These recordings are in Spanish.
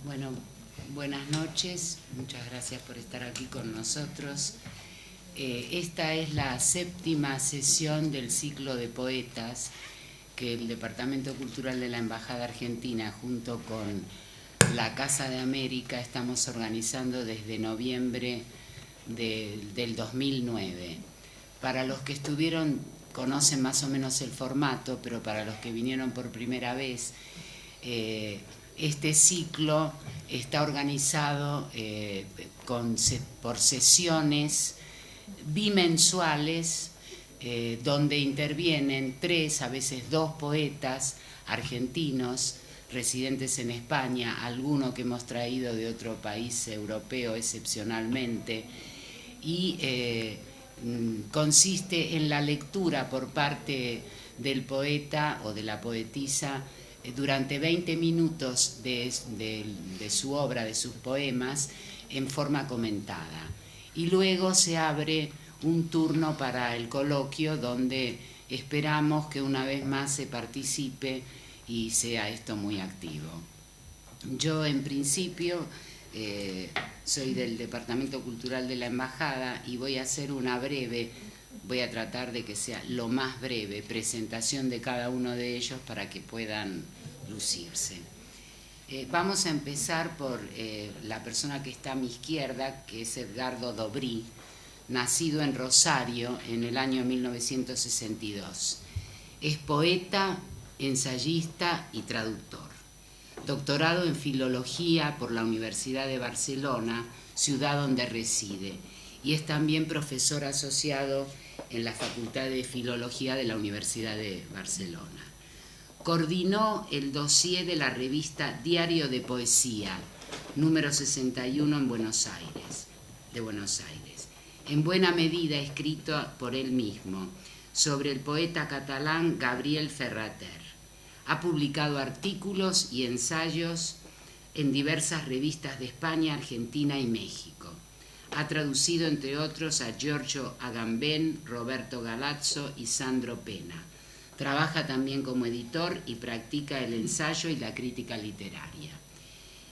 Bueno, buenas noches, muchas gracias por estar aquí con nosotros. Esta es la séptima sesión del ciclo de poetas que el Departamento Cultural de la Embajada Argentina, junto con la Casa de América, estamos organizando desde noviembre del 2009. Para los que estuvieron, conocen más o menos el formato, pero para los que vinieron por primera vez, este ciclo está organizado por sesiones bimensuales donde intervienen 3, a veces 2 poetas argentinos residentes en España, alguno que hemos traído de otro país europeo excepcionalmente, y consiste en la lectura por parte del poeta o de la poetisa durante 20 minutos de su obra, de sus poemas, en forma comentada. Y luego se abre un turno para el coloquio donde esperamos que una vez más se participe y sea esto muy activo. Yo en principio soy del Departamento Cultural de la Embajada y voy a hacer voy a tratar de que sea lo más breve, presentación de cada uno de ellos para que puedan lucirse. Vamos a empezar por la persona que está a mi izquierda, que es Edgardo Dobrí, nacido en Rosario en el año 1962. Es poeta, ensayista y traductor. Doctorado en Filología por la Universidad de Barcelona, ciudad donde reside, y es también profesor asociado en la Facultad de Filología de la Universidad de Barcelona. Coordinó el dossier de la revista Diario de Poesía, número 61 de Buenos Aires, en buena medida escrito por él mismo, sobre el poeta catalán Gabriel Ferrater. Ha publicado artículos y ensayos en diversas revistas de España, Argentina y México. Ha traducido, entre otros, a Giorgio Agamben, Roberto Galazzo y Sandro Pena. Trabaja también como editor y practica el ensayo y la crítica literaria.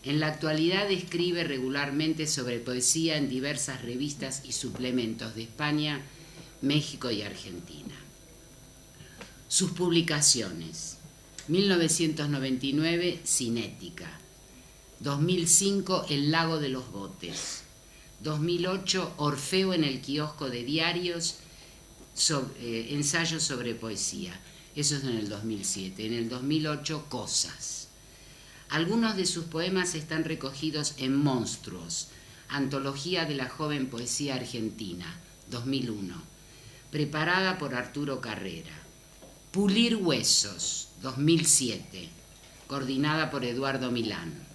En la actualidad escribe regularmente sobre poesía en diversas revistas y suplementos de España, México y Argentina. Sus publicaciones: 1999, Cinética. 2005, El lago de los botes. 2008, Orfeo en el kiosco de diarios, ensayos sobre poesía. Eso es en el 2007. En el 2008, Cosas. Algunos de sus poemas están recogidos en Monstruos, Antología de la Joven Poesía Argentina, 2001, preparada por Arturo Carrera. Pulir Huesos, 2007, coordinada por Eduardo Milán.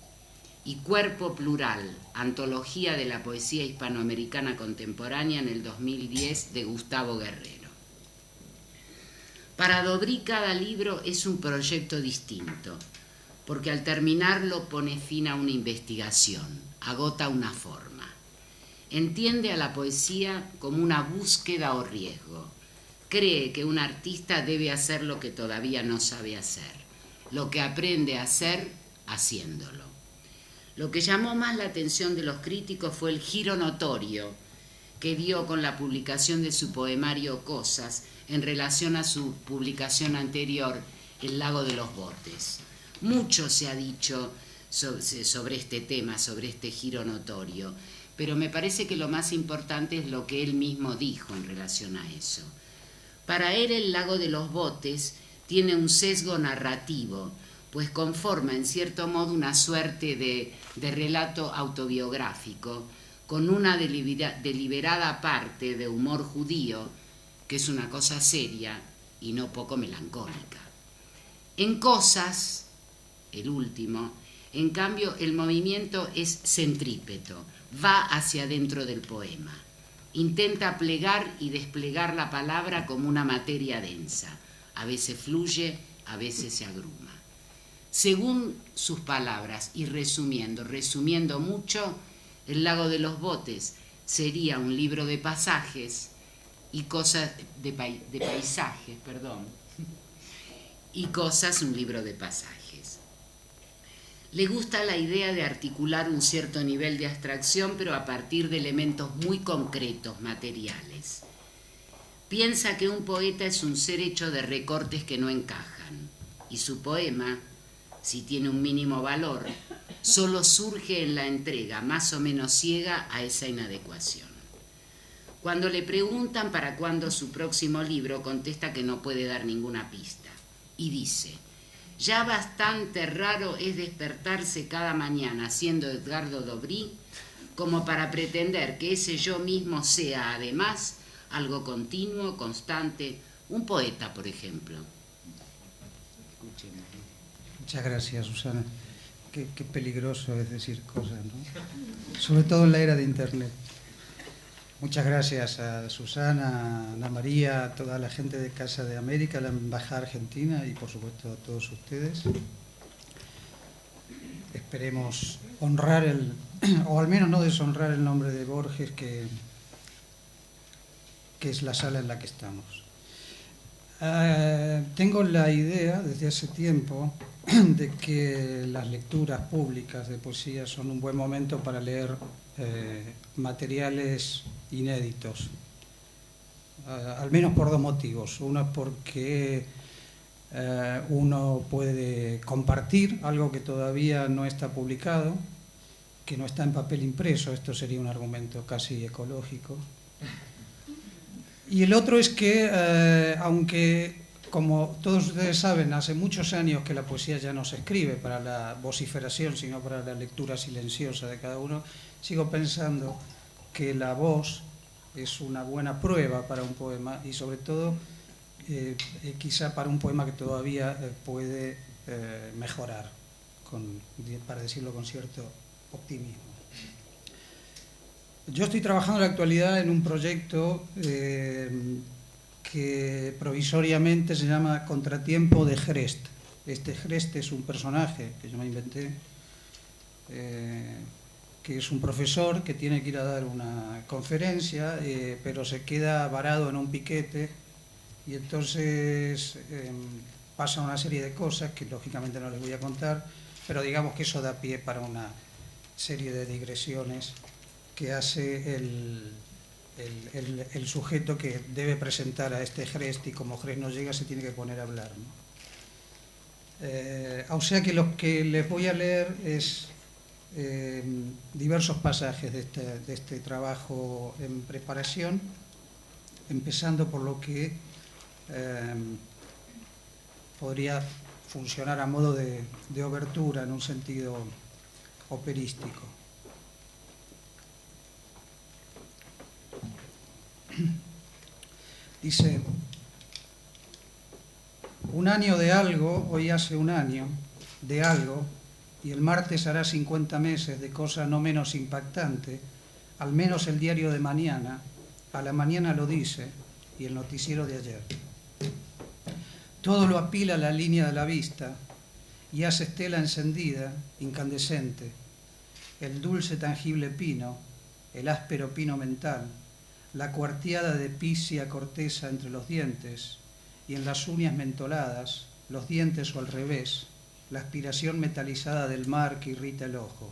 Y Cuerpo Plural, Antología de la Poesía Hispanoamericana Contemporánea, en el 2010, de Gustavo Guerrero. Para Dobrí cada libro es un proyecto distinto, porque al terminarlo pone fin a una investigación, agota una forma. Entiende a la poesía como una búsqueda o riesgo. Cree que un artista debe hacer lo que todavía no sabe hacer, lo que aprende a hacer haciéndolo. Lo que llamó más la atención de los críticos fue el giro notorio que dio con la publicación de su poemario Cosas en relación a su publicación anterior, El lago de los botes. Mucho se ha dicho sobre este tema, sobre este giro notorio, pero me parece que lo más importante es lo que él mismo dijo en relación a eso. Para él, El lago de los botes tiene un sesgo narrativo, pues conforma en cierto modo una suerte de relato autobiográfico, con una deliberada parte de humor judío, que es una cosa seria y no poco melancólica. En Cosas, el último, en cambio, el movimiento es centrípeto, va hacia adentro del poema. Intenta plegar y desplegar la palabra como una materia densa. A veces fluye, a veces se agruma. Según sus palabras, y resumiendo mucho, El lago de los botes sería un libro de pasajes y cosas de paisajes, y Cosas un libro de pasajes. Le gusta la idea de articular un cierto nivel de abstracción, pero a partir de elementos muy concretos, materiales. Piensa que un poeta es un ser hecho de recortes que no encajan, y su poema, si tiene un mínimo valor, solo surge en la entrega más o menos ciega a esa inadecuación. Cuando le preguntan para cuándo su próximo libro, contesta que no puede dar ninguna pista, y dice: ya bastante raro es despertarse cada mañana siendo Edgardo Dobrí como para pretender que ese yo mismo sea, además, algo continuo, constante, un poeta, por ejemplo. Escuchemos. Muchas gracias, Susana. Qué peligroso es decir cosas, ¿no? Sobre todo en la era de Internet. Muchas gracias a Susana, a Ana María, a toda la gente de Casa de América, a la Embajada Argentina y por supuesto a todos ustedes. Esperemos honrar o al menos no deshonrar el nombre de Borges, que es la sala en la que estamos. Tengo la idea desde hace tiempo de que las lecturas públicas de poesía son un buen momento para leer materiales inéditos, al menos por dos motivos. Uno es porque uno puede compartir algo que todavía no está publicado, que no está en papel impreso. Esto sería un argumento casi ecológico. Y el otro es que, aunque, como todos ustedes saben, hace muchos años que la poesía ya no se escribe para la vociferación, sino para la lectura silenciosa de cada uno, sigo pensando que la voz es una buena prueba para un poema y sobre todo quizá para un poema que todavía puede mejorar, para decirlo con cierto optimismo. Yo estoy trabajando en la actualidad en un proyecto que provisoriamente se llama Contratiempo de Hrest. Este Hrest es un personaje que yo me inventé, que es un profesor que tiene que ir a dar una conferencia, pero se queda varado en un piquete y entonces pasa una serie de cosas que lógicamente no les voy a contar, pero digamos que eso da pie para una serie de digresiones que hace el sujeto que debe presentar a este Hrest, y como Hrest no llega se tiene que poner a hablar, ¿no? O sea que lo que les voy a leer es diversos pasajes de este trabajo en preparación, empezando por lo que podría funcionar a modo de obertura en un sentido operístico. Dice: un año de algo, hoy hace un año de algo, y el martes hará 50 meses de cosa no menos impactante, al menos el diario de mañana, a la mañana lo dice, y el noticiero de ayer. Todo lo apila a la línea de la vista y hace estela encendida, incandescente, el dulce tangible pino, el áspero pino mental, la cuarteada de pisia corteza entre los dientes y en las uñas mentoladas, los dientes o al revés, la aspiración metalizada del mar que irrita el ojo.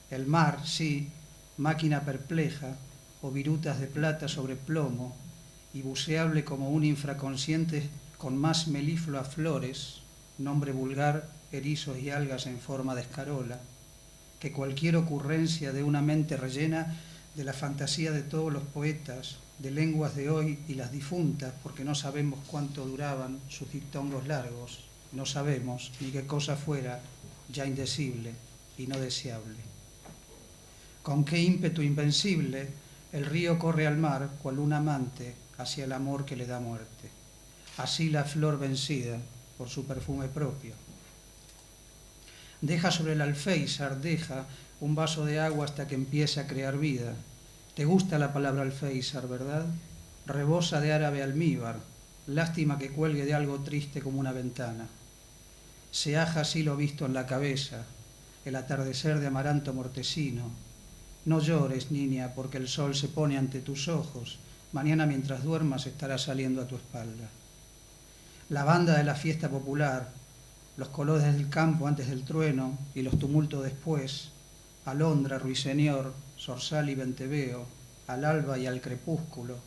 El mar, sí, máquina perpleja o virutas de plata sobre plomo y buceable como un infraconsciente con más melifluas flores, nombre vulgar, erizos y algas en forma de escarola, que cualquier ocurrencia de una mente rellena de la fantasía de todos los poetas, de lenguas de hoy y las difuntas, porque no sabemos cuánto duraban sus dictongos largos, no sabemos ni qué cosa fuera ya indecible y no deseable. Con qué ímpetu invencible el río corre al mar, cual un amante hacia el amor que le da muerte. Así la flor vencida por su perfume propio. Deja sobre el alféizar, deja un vaso de agua hasta que empiece a crear vida. ¿Te gusta la palabra alféizar, verdad? Rebosa de árabe almíbar, lástima que cuelgue de algo triste como una ventana. Se aja así lo visto en la cabeza, el atardecer de amaranto mortecino. No llores, niña, porque el sol se pone ante tus ojos. Mañana mientras duermas estará saliendo a tu espalda. La banda de la fiesta popular, los colores del campo antes del trueno y los tumultos después, alondra, ruiseñor, zorzal y venteveo, al alba y al crepúsculo,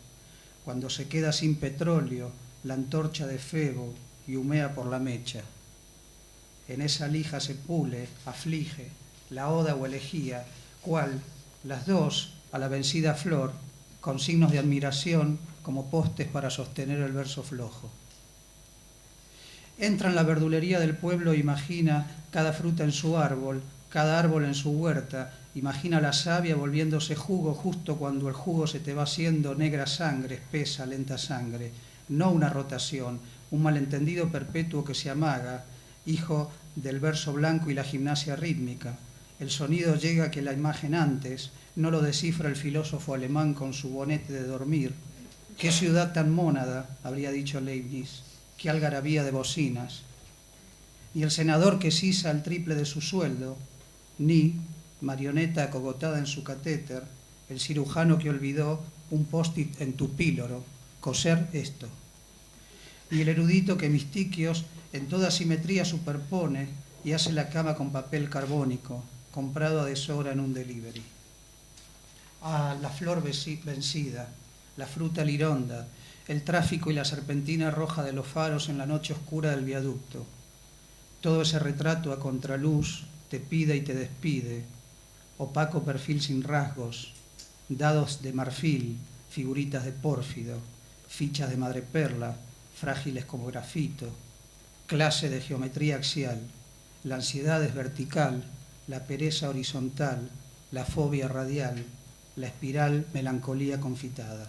cuando se queda sin petróleo la antorcha de Febo y humea por la mecha. En esa lija se pule, aflige, la oda o elegía, cual, las dos, a la vencida flor, con signos de admiración como postes para sostener el verso flojo. Entra en la verdulería del pueblo e imagina cada fruta en su árbol, cada árbol en su huerta, imagina la savia volviéndose jugo justo cuando el jugo se te va haciendo negra sangre, espesa, lenta sangre, no una rotación, un malentendido perpetuo que se amaga, hijo del verso blanco y la gimnasia rítmica. El sonido llega que la imagen antes, no lo descifra el filósofo alemán con su bonete de dormir. ¿Qué ciudad tan mónada?, habría dicho Leibniz, qué algarabía de bocinas. Ni el senador que sisa el triple de su sueldo, ni, marioneta acogotada en su catéter, el cirujano que olvidó un post-it en tu píloro, coser esto. Ni el erudito que Mistiquios en toda simetría superpone y hace la cama con papel carbónico, comprado a deshora en un delivery. Ah, la flor vencida, la fruta lironda, el tráfico y la serpentina roja de los faros en la noche oscura del viaducto. Todo ese retrato a contraluz te pide y te despide, opaco perfil sin rasgos, dados de marfil, figuritas de pórfido, fichas de madreperla, frágiles como grafito, clase de geometría axial, la ansiedad es vertical, la pereza horizontal, la fobia radial, la espiral melancolía confitada.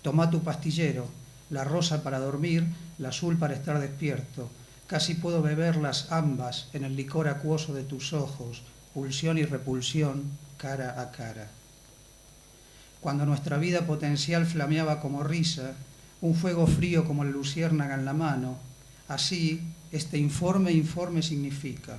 Toma tu pastillero, la rosa para dormir, la azul para estar despierto. Casi puedo beberlas ambas en el licor acuoso de tus ojos, pulsión y repulsión, cara a cara. Cuando nuestra vida potencial flameaba como risa, un fuego frío como la luciérnaga en la mano, así este informe significa.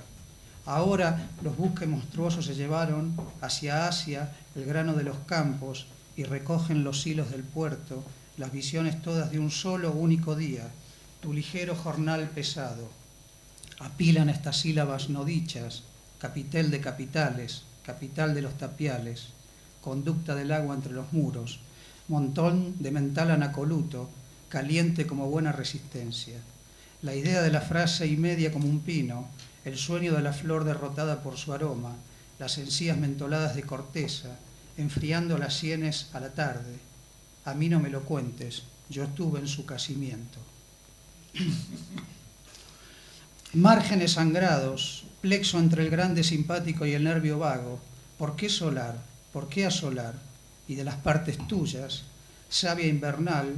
Ahora los buques monstruosos se llevaron hacia Asia el grano de los campos y recogen los hilos del puerto, las visiones todas de un solo único día, tu ligero jornal pesado. Apilan estas sílabas no dichas, capitel de capitales, capital de los tapiales, conducta del agua entre los muros, montón de mental anacoluto, caliente como buena resistencia. La idea de la frase y media como un pino, el sueño de la flor derrotada por su aroma, las encías mentoladas de corteza, enfriando las sienes a la tarde. A mí no me lo cuentes, yo estuve en su casamiento. Márgenes sangrados, plexo entre el grande simpático y el nervio vago. ¿Por qué solar? ¿Por qué asolar? Y de las partes tuyas, savia invernal,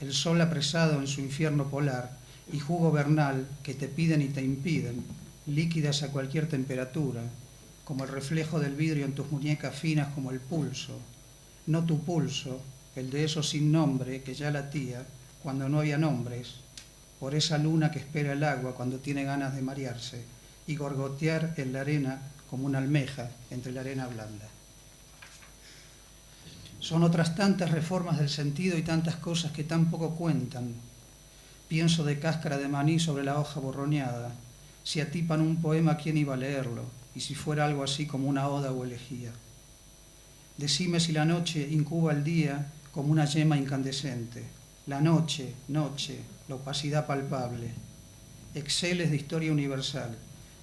el sol apresado en su infierno polar, y jugo vernal que te piden y te impiden, líquidas a cualquier temperatura, como el reflejo del vidrio en tus muñecas finas como el pulso, no tu pulso, el de esos sin nombre que ya latía cuando no había nombres, por esa luna que espera el agua cuando tiene ganas de marearse y gorgotear en la arena como una almeja entre la arena blanda. Son otras tantas reformas del sentido y tantas cosas que tan poco cuentan. Pienso de cáscara de maní sobre la hoja borroneada. Si atipan un poema, ¿quién iba a leerlo? Y si fuera algo así como una oda o elegía. Decime si la noche incuba el día como una yema incandescente. La noche, noche, la opacidad palpable. Exceles de historia universal.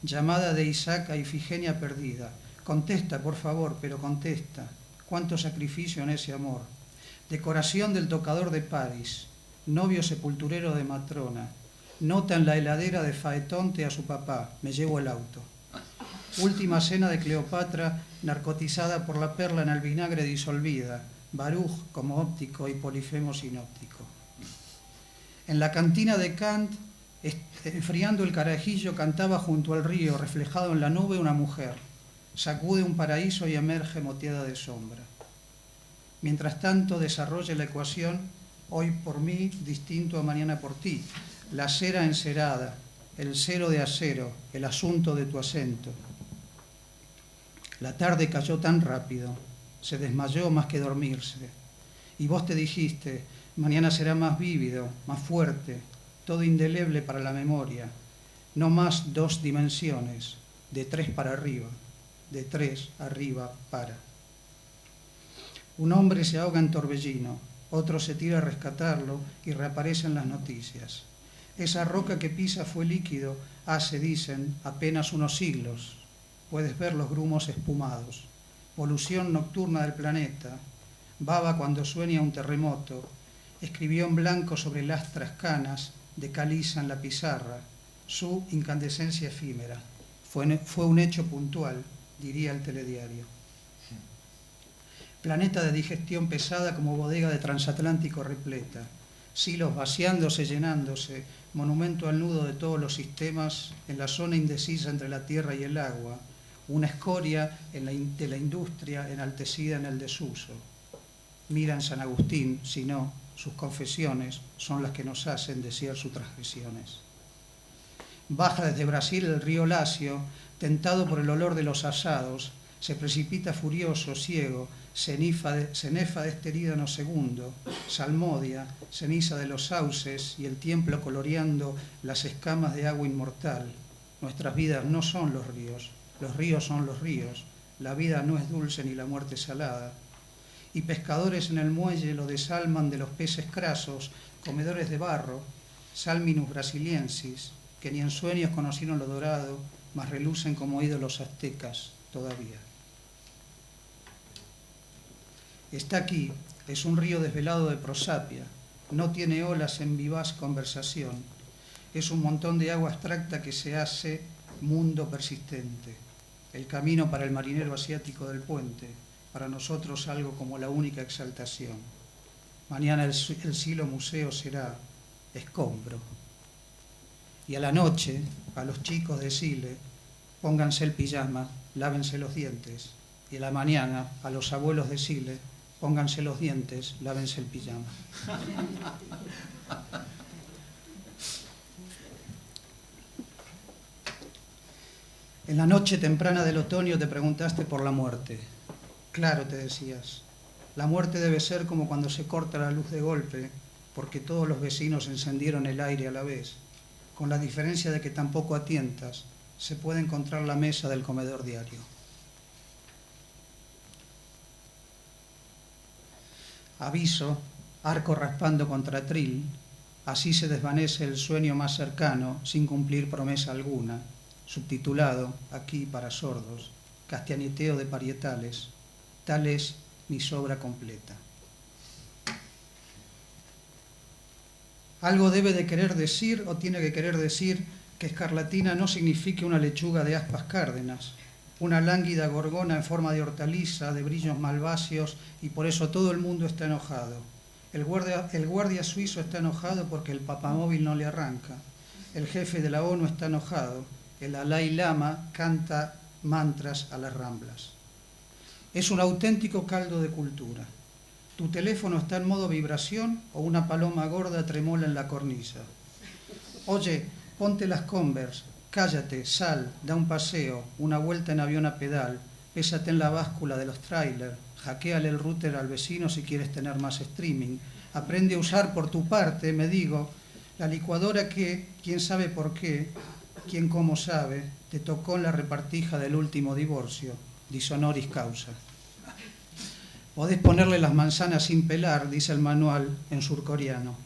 Llamada de Isaac a Ifigenia perdida. Contesta, por favor, pero contesta. Cuánto sacrificio en ese amor. Decoración del tocador de París. Novio sepulturero de matrona. Nota en la heladera de Faetonte a su papá. Me llevo el auto. Última cena de Cleopatra, narcotizada por la perla en el vinagre disolvida. Baruch como óptico y Polifemo sinóptico. En la cantina de Kant, enfriando el carajillo, cantaba junto al río, reflejado en la nube, una mujer. Sacude un paraíso y emerge moteada de sombra. Mientras tanto, desarrolla la ecuación, hoy por mí, distinto a mañana por ti. La cera encerada, el cero de acero, el asunto de tu acento. La tarde cayó tan rápido, se desmayó más que dormirse. Y vos te dijiste, mañana será más vívido, más fuerte, todo indeleble para la memoria. no más 2 dimensiones, de 3 para arriba, de 3 arriba para. Un hombre se ahoga en Torbellino, otro se tira a rescatarlo y reaparece en las noticias. Esa roca que pisa fue líquido hace, dicen, apenas unos siglos. Puedes ver los grumos espumados. Polución nocturna del planeta. Baba cuando sueña un terremoto. Escribió en blanco sobre lastras canas de caliza en la pizarra. Su incandescencia efímera. Fue un hecho puntual, diría el telediario. Planeta de digestión pesada como bodega de transatlántico repleta. Silos vaciándose, llenándose, monumento al nudo de todos los sistemas en la zona indecisa entre la tierra y el agua, una escoria de la industria enaltecida en el desuso. Mira en San Agustín, si no, sus confesiones son las que nos hacen desear sus transgresiones. Baja desde Brasil el río Lacio, tentado por el olor de los asados, se precipita furioso, ciego, cenefa de este Erídano segundo, salmodia, ceniza de los sauces y el tiempo coloreando las escamas de agua inmortal. Nuestras vidas no son los ríos son los ríos, la vida no es dulce ni la muerte salada. Y pescadores en el muelle lo desalman de los peces crasos, comedores de barro, Salminus brasiliensis, que ni en sueños conocieron lo dorado, mas relucen como ídolos aztecas todavía. Está aquí, es un río desvelado de prosapia, no tiene olas en vivaz conversación, es un montón de agua abstracta que se hace mundo persistente, el camino para el marinero asiático del puente, para nosotros algo como la única exaltación. Mañana el cielo museo será escombro. Y a la noche, a los chicos decirle, pónganse el pijama, lávense los dientes. Y a la mañana, a los abuelos decirle, pónganse los dientes, lávense el pijama. En la noche temprana del otoño te preguntaste por la muerte. Claro, te decías, la muerte debe ser como cuando se corta la luz de golpe, porque todos los vecinos encendieron el aire a la vez, con la diferencia de que tampoco a tientas se puede encontrar la mesa del comedor diario. Aviso, arco raspando contra atril, así se desvanece el sueño más cercano sin cumplir promesa alguna, subtitulado, aquí para sordos, Castianeteo de parietales, tal es mi sobra completa. Algo debe de querer decir o tiene que querer decir que escarlatina no signifique una lechuga de aspas cárdenas, una lánguida gorgona en forma de hortaliza, de brillos malváceos, y por eso todo el mundo está enojado. El guardia suizo está enojado porque el papamóvil no le arranca. El jefe de la ONU está enojado. El Dalai Lama canta mantras a las ramblas. Es un auténtico caldo de cultura. Tu teléfono está en modo vibración o una paloma gorda tremola en la cornisa. Oye, ponte las Converse, cállate, sal, da un paseo, una vuelta en avión a pedal, pésate en la báscula de los trailers, hackeale el router al vecino si quieres tener más streaming, aprende a usar por tu parte, me digo, la licuadora que, quién sabe por qué, quién cómo sabe, te tocó en la repartija del último divorcio, dishonoris causa. Podés ponerle las manzanas sin pelar, dice el manual en surcoreano.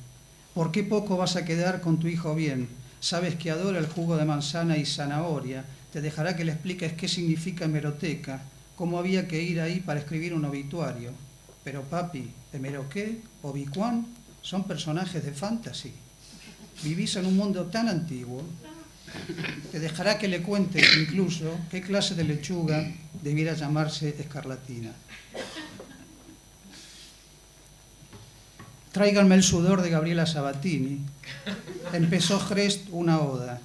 ¿Por qué poco vas a quedar con tu hijo bien? Sabes que adora el jugo de manzana y zanahoria, te dejará que le expliques qué significa hemeroteca, cómo había que ir ahí para escribir un obituario. Pero papi, ¿hemeroqué? ¿Obi-Wan? Son personajes de fantasy. Vivís en un mundo tan antiguo. Te dejará que le cuente incluso qué clase de lechuga debiera llamarse escarlatina. Tráiganme el sudor de Gabriela Sabatini. Empezó Hrest una oda.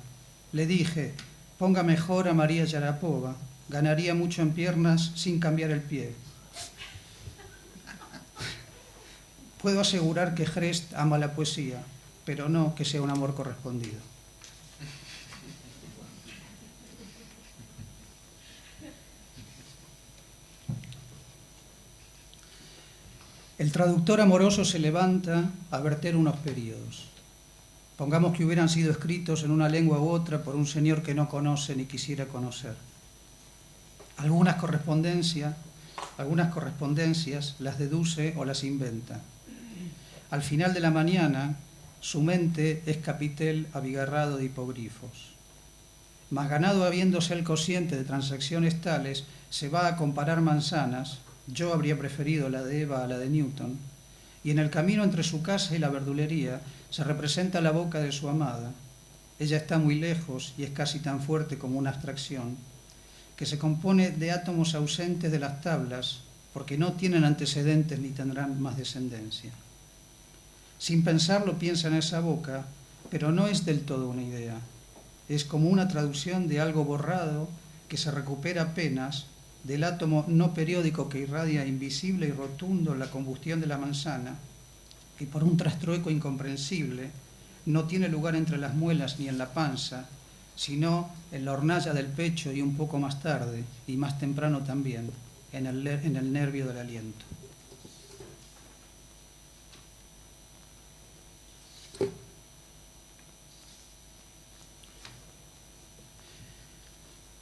Le dije, ponga mejor a María Yarapova. Ganaría mucho en piernas sin cambiar el pie. Puedo asegurar que Hrest ama la poesía, pero no que sea un amor correspondido. El traductor amoroso se levanta a verter unos periodos. Pongamos que hubieran sido escritos en una lengua u otra por un señor que no conoce ni quisiera conocer. Algunas correspondencias las deduce o las inventa. Al final de la mañana, su mente es capitel abigarrado de hipogrifos. Mas ganado habiéndose el cociente de transacciones tales, se va a comparar manzanas, yo habría preferido la de Eva a la de Newton, y en el camino entre su casa y la verdulería se representa la boca de su amada. Ella está muy lejos y es casi tan fuerte como una abstracción, que se compone de átomos ausentes de las tablas, porque no tienen antecedentes ni tendrán más descendencia. Sin pensarlo piensa en esa boca, pero no es del todo una idea. Es como una traducción de algo borrado que se recupera apenas del átomo no periódico que irradia invisible y rotundo la combustión de la manzana, que por un trastrueco incomprensible no tiene lugar entre las muelas ni en la panza, sino en la hornalla del pecho y un poco más tarde, y más temprano también, en el nervio del aliento.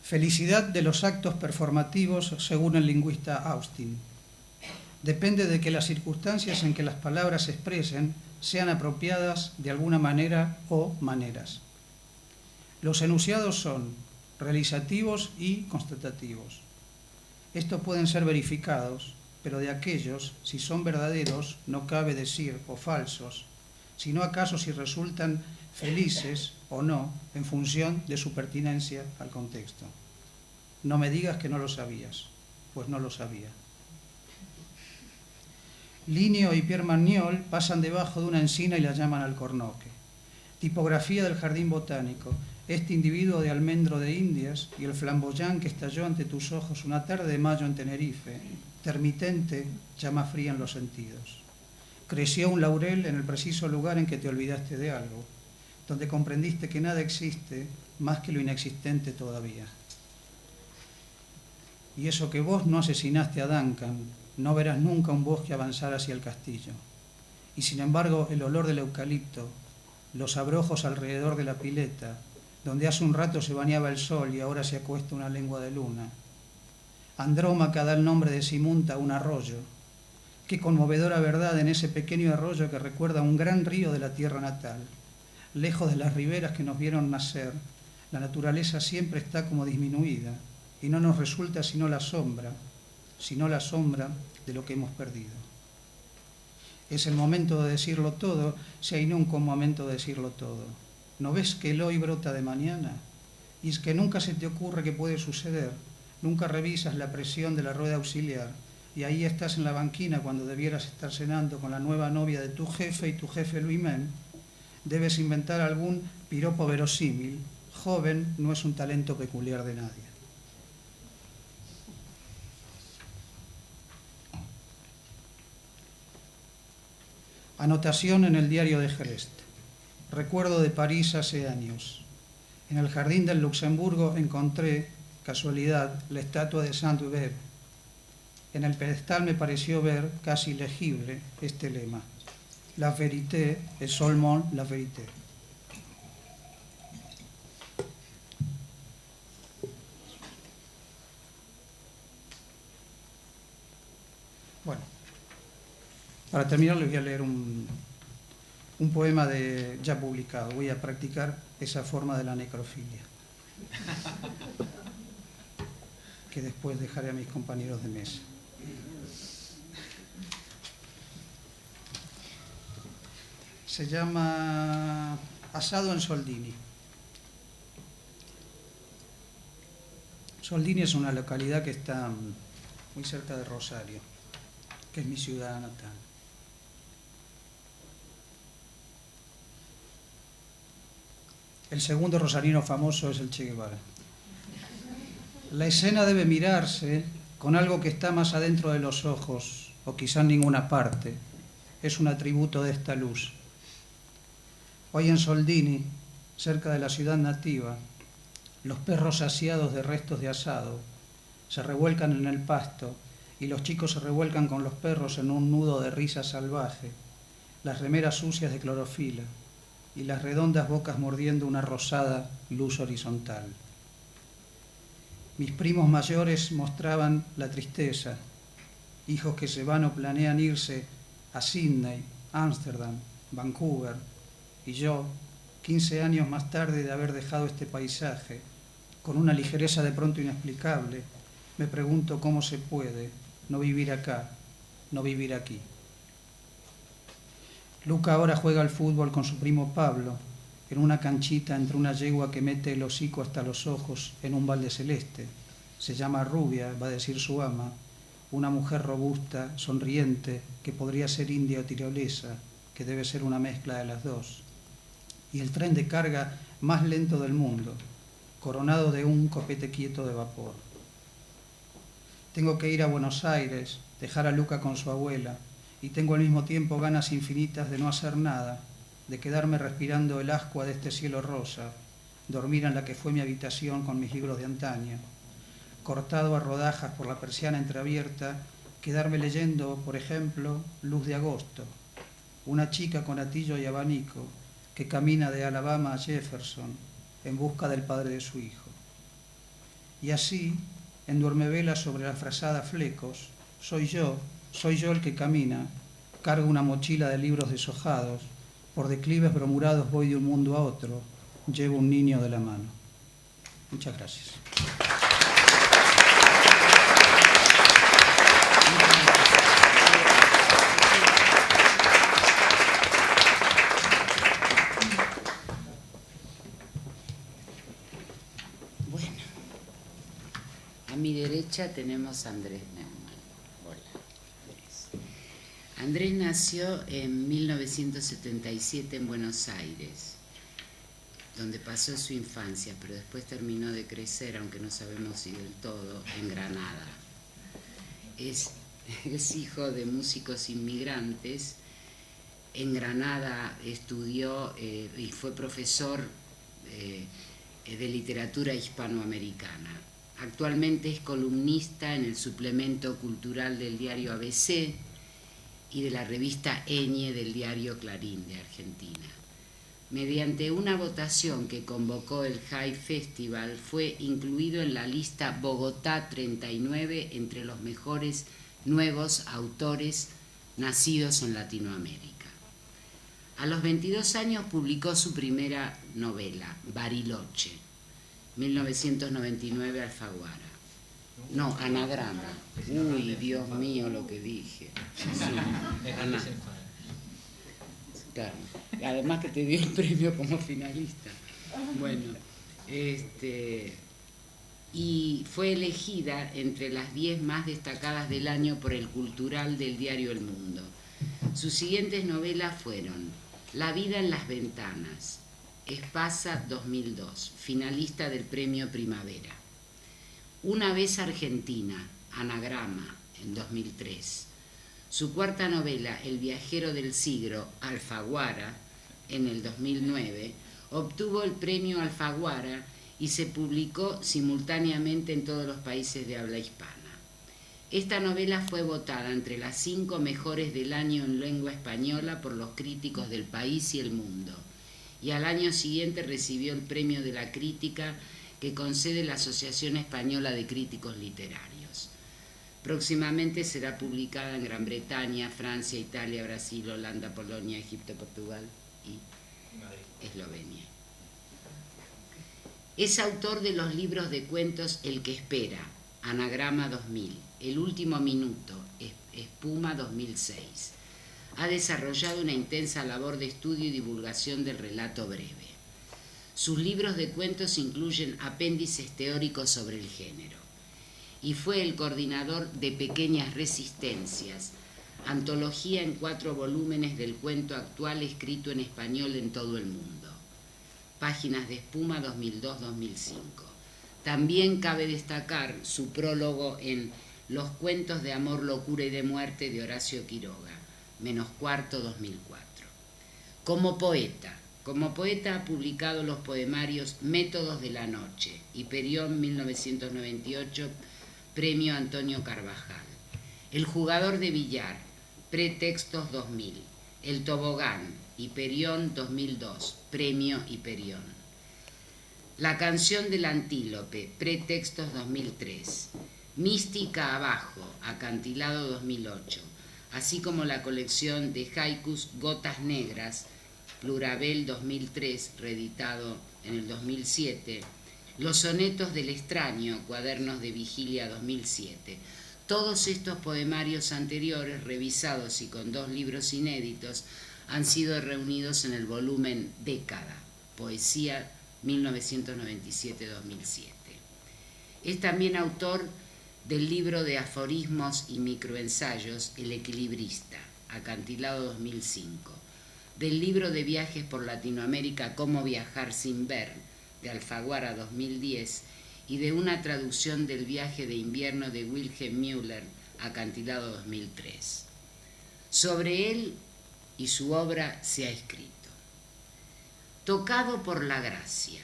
Felicidad de los actos performativos según el lingüista Austin. Depende de que las circunstancias en que las palabras se expresen sean apropiadas de alguna manera o maneras. Los enunciados son realizativos y constatativos. Estos pueden ser verificados, pero de aquellos, si son verdaderos, no cabe decir, o falsos, sino acaso si resultan felices o no, en función de su pertinencia al contexto. No me digas que no lo sabías, pues no lo sabía. Linneo y Pierre Magnol pasan debajo de una encina y la llaman alcornoque. Tipografía del jardín botánico, este individuo de almendro de Indias y el flamboyán que estalló ante tus ojos una tarde de mayo en Tenerife, termitente, llama fría en los sentidos. Creció un laurel en el preciso lugar en que te olvidaste de algo, donde comprendiste que nada existe más que lo inexistente todavía. Y eso que vos no asesinaste a Duncan, no verás nunca un bosque avanzar hacia el castillo. Y sin embargo el olor del eucalipto, los abrojos alrededor de la pileta, donde hace un rato se bañaba el sol y ahora se acuesta una lengua de luna. Andrómaca da el nombre de Simunta a un arroyo. Qué conmovedora verdad en ese pequeño arroyo que recuerda un gran río de la tierra natal. Lejos de las riberas que nos vieron nacer, la naturaleza siempre está como disminuida y no nos resulta sino la sombra de lo que hemos perdido. Es el momento de decirlo todo, si hay nunca un momento de decirlo todo. ¿No ves que el hoy brota de mañana? Y es que nunca se te ocurre que puede suceder, nunca revisas la presión de la rueda auxiliar, y ahí estás en la banquina cuando debieras estar cenando con la nueva novia de tu jefe y tu jefe Luimén. Debes inventar algún piropo verosímil. Joven no es un talento peculiar de nadie. Anotación en el diario de Gelest. Recuerdo de París hace años. En el jardín del Luxemburgo encontré, casualidad, la estatua de Saint-Hubert. En el pedestal me pareció ver, casi legible, este lema: La vérité est seulement la vérité. Bueno, para terminar les voy a leer un poema ya publicado. Voy a practicar esa forma de la necrofilia, que después dejaré a mis compañeros de mesa. Se llama Asado en Soldini. Soldini es una localidad que está muy cerca de Rosario, que es mi ciudad natal. El segundo rosarino famoso es el Che Guevara. La escena debe mirarse con algo que está más adentro de los ojos, o quizá en ninguna parte. Es un atributo de esta luz. Hoy en Soldini, cerca de la ciudad nativa, los perros saciados de restos de asado se revuelcan en el pasto y los chicos se revuelcan con los perros en un nudo de risa salvaje, las remeras sucias de clorofila. y las redondas bocas mordiendo una rosada luz horizontal. Mis primos mayores mostraban la tristeza, hijos que se van o planean irse a Sydney, Ámsterdam, Vancouver, y yo, 15 años más tarde de haber dejado este paisaje, con una ligereza de pronto inexplicable, me pregunto cómo se puede no vivir acá, no vivir aquí. Luca ahora juega al fútbol con su primo Pablo, en una canchita entre una yegua que mete el hocico hasta los ojos en un balde celeste. Se llama Rubia, va a decir su ama, una mujer robusta, sonriente, que podría ser india o tirolesa, que debe ser una mezcla de las dos. Y el tren de carga más lento del mundo, coronado de un copete quieto de vapor. Tengo que ir a Buenos Aires, dejar a Luca con su abuela, y tengo al mismo tiempo ganas infinitas de no hacer nada, de quedarme respirando el ascua de este cielo rosa, dormir en la que fue mi habitación con mis libros de antaño, cortado a rodajas por la persiana entreabierta, quedarme leyendo, por ejemplo, Luz de Agosto, una chica con atillo y abanico que camina de Alabama a Jefferson en busca del padre de su hijo. Y así, en Duermevelas sobre la frazada Flecos, soy yo el que camina, cargo una mochila de libros deshojados, por declives bromurados voy de un mundo a otro, llevo un niño de la mano. Muchas gracias. Bueno, a mi derecha tenemos a Andrés Neumann. Hola, Andrés. Andrés nació en 1977 en Buenos Aires, donde pasó su infancia, pero después terminó de crecer, aunque no sabemos si del todo, en Granada. Es hijo de músicos inmigrantes. En Granada estudió y fue profesor de literatura hispanoamericana. Actualmente es columnista en el suplemento cultural del diario ABC y de la revista Eñe del diario Clarín de Argentina. Mediante una votación que convocó el High Festival, fue incluido en la lista Bogotá 39 entre los mejores nuevos autores nacidos en Latinoamérica. A los 22 años publicó su primera novela, Bariloche, 1999, Alfaguara. No, Anagrama. Uy, Dios mío, lo que dije. Sí, claro. Además que te dio el premio como finalista. Bueno, y fue elegida entre las 10 más destacadas del año por el Cultural del diario El Mundo. Sus siguientes novelas fueron La vida en las ventanas, Espasa 2002, finalista del premio Primavera. Una vez Argentina, Anagrama, en 2003. Su cuarta novela, El viajero del siglo, Alfaguara, en el 2009, obtuvo el premio Alfaguara y se publicó simultáneamente en todos los países de habla hispana. Esta novela fue votada entre las 5 mejores del año en lengua española por los críticos del País y El Mundo, y al año siguiente recibió el premio de la crítica que concede la Asociación Española de Críticos Literarios. Próximamente será publicada en Gran Bretaña, Francia, Italia, Brasil, Holanda, Polonia, Egipto, Portugal y Eslovenia. Es autor de los libros de cuentos El que espera, Anagrama 2000, El último minuto, Espuma 2006. Ha desarrollado una intensa labor de estudio y divulgación del relato breve. Sus libros de cuentos incluyen apéndices teóricos sobre el género. Y fue el coordinador de Pequeñas Resistencias, antología en 4 volúmenes del cuento actual escrito en español en todo el mundo. Páginas de Espuma 2002-2005. También cabe destacar su prólogo en Los cuentos de amor, locura y de muerte de Horacio Quiroga, -4, 2004. Como poeta ha publicado los poemarios Métodos de la Noche y Perión 1998, Premio Antonio Carvajal. El jugador de billar, Pretextos 2000. El tobogán, Hiperión 2002, Premio Hiperión. La canción del antílope, Pretextos 2003. Mística abajo, Acantilado 2008, así como la colección de haikus Gotas Negras, Plurabel 2003, reeditado en el 2007, Los sonetos del extraño, Cuadernos de Vigilia 2007. Todos estos poemarios anteriores, revisados y con 2 libros inéditos, han sido reunidos en el volumen Década, Poesía 1997-2007. Es también autor del libro de aforismos y microensayos El Equilibrista, Acantilado 2005, del libro de viajes por Latinoamérica Cómo viajar sin ver, de Alfaguara 2010, y de una traducción del viaje de invierno de Wilhelm Müller, Acantilado 2003. Sobre él y su obra se ha escrito: tocado por la gracia,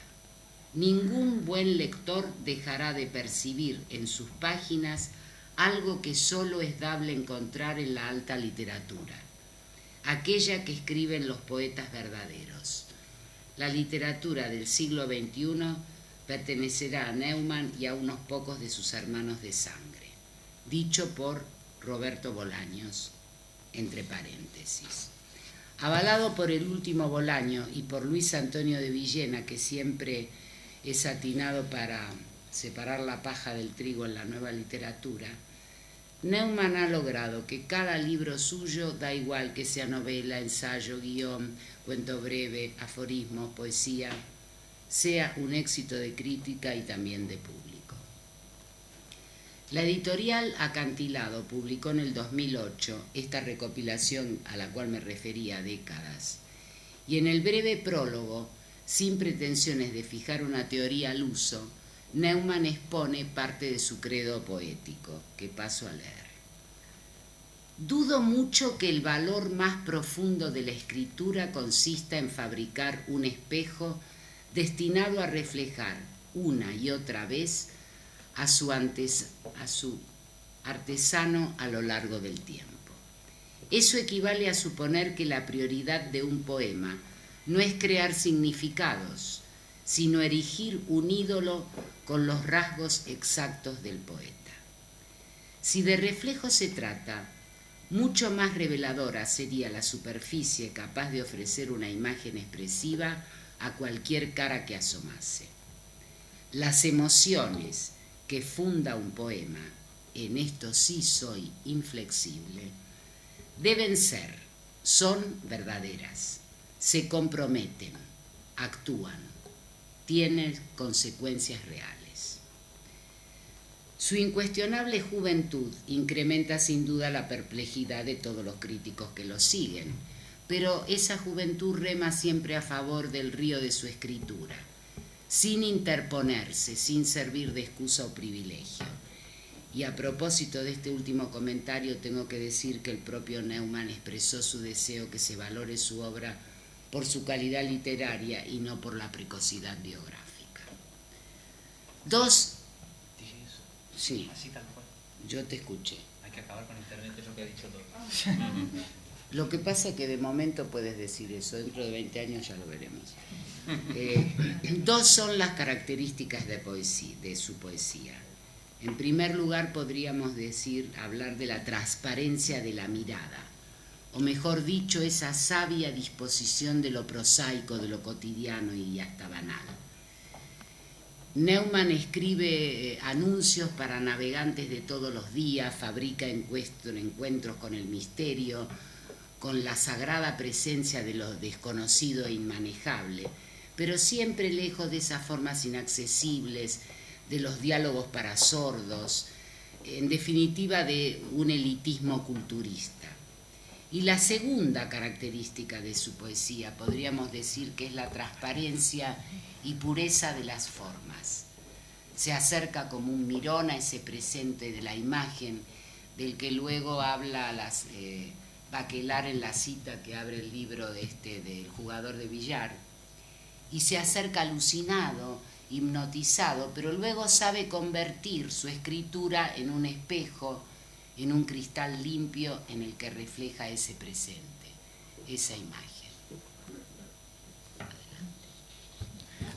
ningún buen lector dejará de percibir en sus páginas algo que solo es dable encontrar en la alta literatura, aquella que escriben los poetas verdaderos. La literatura del siglo XXI pertenecerá a Neumann y a unos pocos de sus hermanos de sangre. Dicho por Roberto Bolaños, entre paréntesis. Avalado por el último Bolaño y por Luis Antonio de Villena, que siempre es atinado para separar la paja del trigo en la nueva literatura, Neumann ha logrado que cada libro suyo, da igual que sea novela, ensayo, guión, cuento breve, aforismo, poesía, sea un éxito de crítica y también de público. La editorial Acantilado publicó en el 2008 esta recopilación a la cual me refería, Décadas, y en el breve prólogo, sin pretensiones de fijar una teoría al uso, Neumann expone parte de su credo poético, que paso a leer. Dudo mucho que el valor más profundo de la escritura consista en fabricar un espejo destinado a reflejar una y otra vez a su artesano a lo largo del tiempo. Eso equivale a suponer que la prioridad de un poema no es crear significados, sino erigir un ídolo con los rasgos exactos del poeta. Si de reflejo se trata, mucho más reveladora sería la superficie capaz de ofrecer una imagen expresiva a cualquier cara que asomase. Las emociones que funda un poema, en esto sí soy inflexible, son verdaderas, se comprometen, actúan, tienen consecuencias reales. Su incuestionable juventud incrementa sin duda la perplejidad de todos los críticos que lo siguen, pero esa juventud rema siempre a favor del río de su escritura, sin interponerse, sin servir de excusa o privilegio. Y a propósito de este último comentario, tengo que decir que el propio Neumann expresó su deseo que se valore su obra por su calidad literaria y no por la precocidad biográfica. ¿Dije eso? Sí. Así tal cual. Yo te escuché. Hay que acabar con internet, es lo que ha dicho todo. Lo que pasa es que de momento puedes decir eso, dentro de 20 años ya lo veremos. 2 son las características de su poesía. En primer lugar, podríamos hablar de la transparencia de la mirada, o mejor dicho, esa sabia disposición de lo prosaico, de lo cotidiano y hasta banal. Neumann escribe anuncios para navegantes de todos los días, fabrica encuentros con el misterio, con la sagrada presencia de lo desconocido e inmanejable, pero siempre lejos de esas formas inaccesibles, de los diálogos para sordos, en definitiva de un elitismo culturista. Y la segunda característica de su poesía podríamos decir que es la transparencia y pureza de las formas. Se acerca como un mirón a ese presente de la imagen del que luego habla Bachelard en la cita que abre el libro del jugador de billar, y se acerca alucinado, hipnotizado, pero luego sabe convertir su escritura en un espejo, en un cristal limpio en el que refleja ese presente, esa imagen.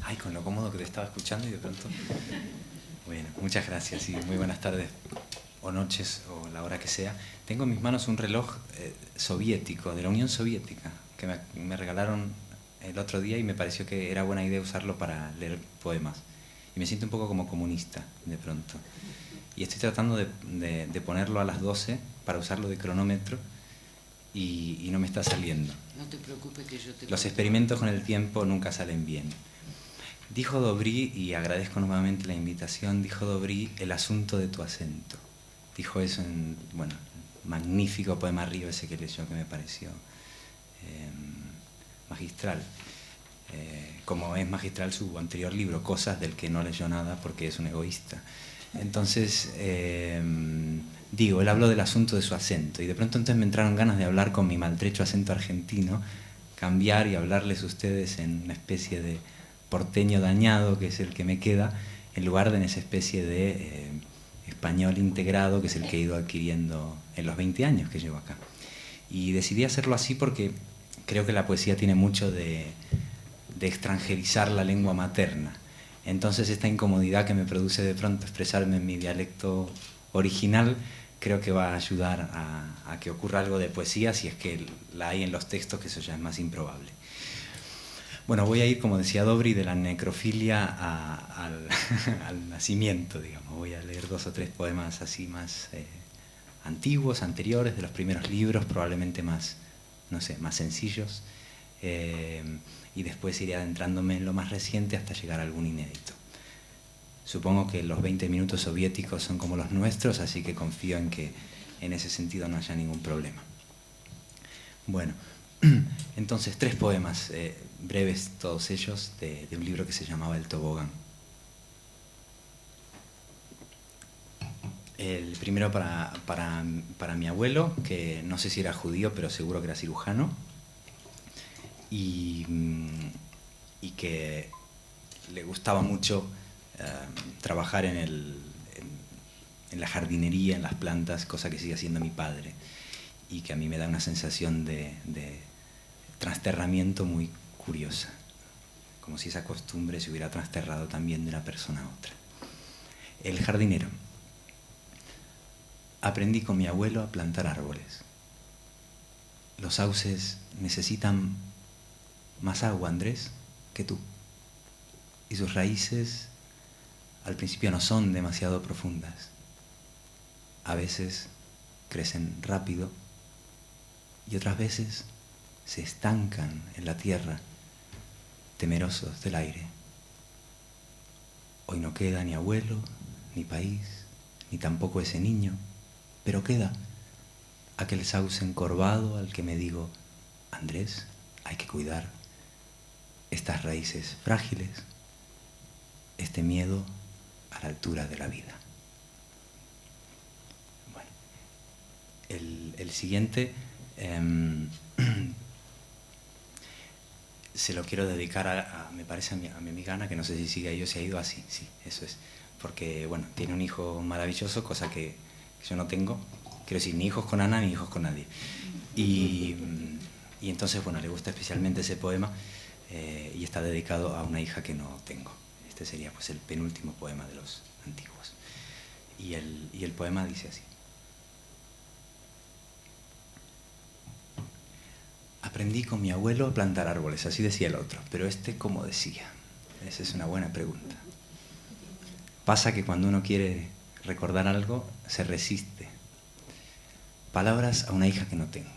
Ay, con lo cómodo que te estaba escuchando y de pronto... Bueno, muchas gracias y muy buenas tardes o noches o la hora que sea. Tengo en mis manos un reloj soviético, de la Unión Soviética, que me regalaron el otro día y me pareció que era buena idea usarlo para leer poemas. Y me siento un poco como comunista, de pronto. Y estoy tratando de ponerlo a las 12 para usarlo de cronómetro y no me está saliendo. No te preocupes que yo te... Los experimentos con el tiempo nunca salen bien. Dijo Dobrí, y agradezco nuevamente la invitación, dijo Dobrí, el asunto de tu acento. Dijo eso en, bueno, magnífico poema Río ese que leyó, que me pareció magistral. Como es magistral su anterior libro, Cosas, del que no leyó nada porque es un egoísta. Entonces, digo, él habló del asunto de su acento, y de pronto entonces me entraron ganas de hablar con mi maltrecho acento argentino, cambiar y hablarles a ustedes en una especie de porteño dañado, que es el que me queda, en lugar de en esa especie de español integrado, que es el que he ido adquiriendo en los 20 años que llevo acá. Y decidí hacerlo así porque creo que la poesía tiene mucho de extranjerizar la lengua materna. Entonces esta incomodidad que me produce de pronto expresarme en mi dialecto original, creo que va a ayudar a que ocurra algo de poesía, si es que la hay en los textos, que eso ya es más improbable. Bueno, voy a ir, como decía Dobry, de la necrofilia al nacimiento, digamos. Voy a leer 2 o 3 poemas así más antiguos, anteriores, de los primeros libros, probablemente más, no sé, más sencillos. Y después iré adentrándome en lo más reciente hasta llegar a algún inédito. Supongo que los 20 minutos soviéticos son como los nuestros, así que confío en que en ese sentido no haya ningún problema. Bueno, entonces 3 poemas breves, todos ellos, de un libro que se llamaba El Tobogán. El primero para mi abuelo, que no sé si era judío, pero seguro que era cirujano, y que le gustaba mucho trabajar en la jardinería, en las plantas, cosa que sigue haciendo mi padre, y que a mí me da una sensación de trasterramiento muy curiosa, como si esa costumbre se hubiera trasterrado también de una persona a otra. El jardinero. Aprendí con mi abuelo a plantar árboles. Los sauces necesitan más agua, Andrés, que tú. Y sus raíces al principio no son demasiado profundas. A veces crecen rápido y otras veces se estancan en la tierra, temerosos del aire. Hoy no queda ni abuelo, ni país, ni tampoco ese niño, pero queda aquel sauce encorvado al que me digo: Andrés, hay que cuidar estas raíces frágiles, este miedo a la altura de la vida. Bueno, el siguiente se lo quiero dedicar me parece a mi amiga Ana, que no sé si sigue ahí o se ha ido así, sí, eso es, porque bueno, tiene un hijo maravilloso, cosa que yo no tengo, quiero decir, ni hijos con Ana ni hijos con nadie, y entonces bueno, le gusta especialmente ese poema, y está dedicado a una hija que no tengo. Este sería pues el penúltimo poema de los antiguos, y el poema dice así: aprendí con mi abuelo a plantar árboles, así decía el otro, pero ¿cómo decía? Esa es una buena pregunta. Pasa que cuando uno quiere recordar algo, se resiste. Palabras a una hija que no tengo.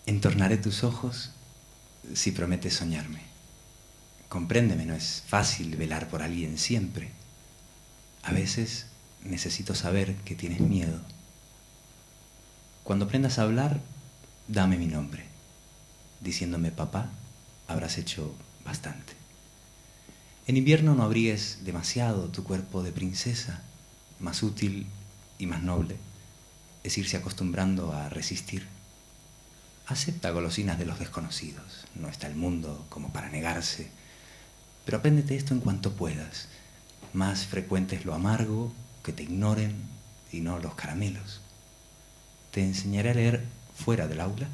Entornaré tus ojos si prometes soñarme. Compréndeme, no es fácil velar por alguien siempre. A veces necesito saber que tienes miedo. Cuando aprendas a hablar, dame mi nombre. Diciéndome papá, habrás hecho bastante. En invierno no abrigues demasiado tu cuerpo de princesa. Más útil y más noble es irse acostumbrando a resistir. Acepta golosinas de los desconocidos. No está el mundo como para negarse. Pero apréndete esto en cuanto puedas. Más frecuente es lo amargo, que te ignoren, y no los caramelos. Te enseñaré a leer fuera del aula,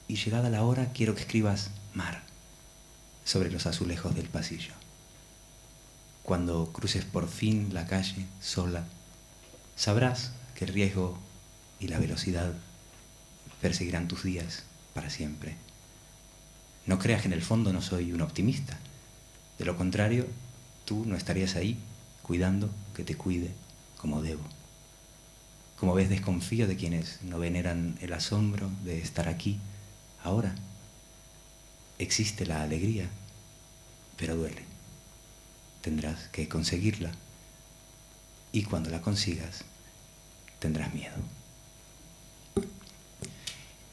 y llegada la hora quiero que escribas mar. sobre los azulejos del pasillo. Cuando cruces por fin la calle sola, sabrás que el riesgo y la velocidad perseguirán tus días para siempre. No creas que en el fondo no soy un optimista. De lo contrario, tú no estarías ahí cuidando que te cuide como debo. Como ves, desconfío de quienes no veneran el asombro de estar aquí, ahora. Existe la alegría, pero duele. Tendrás que conseguirla. Y cuando la consigas, tendrás miedo.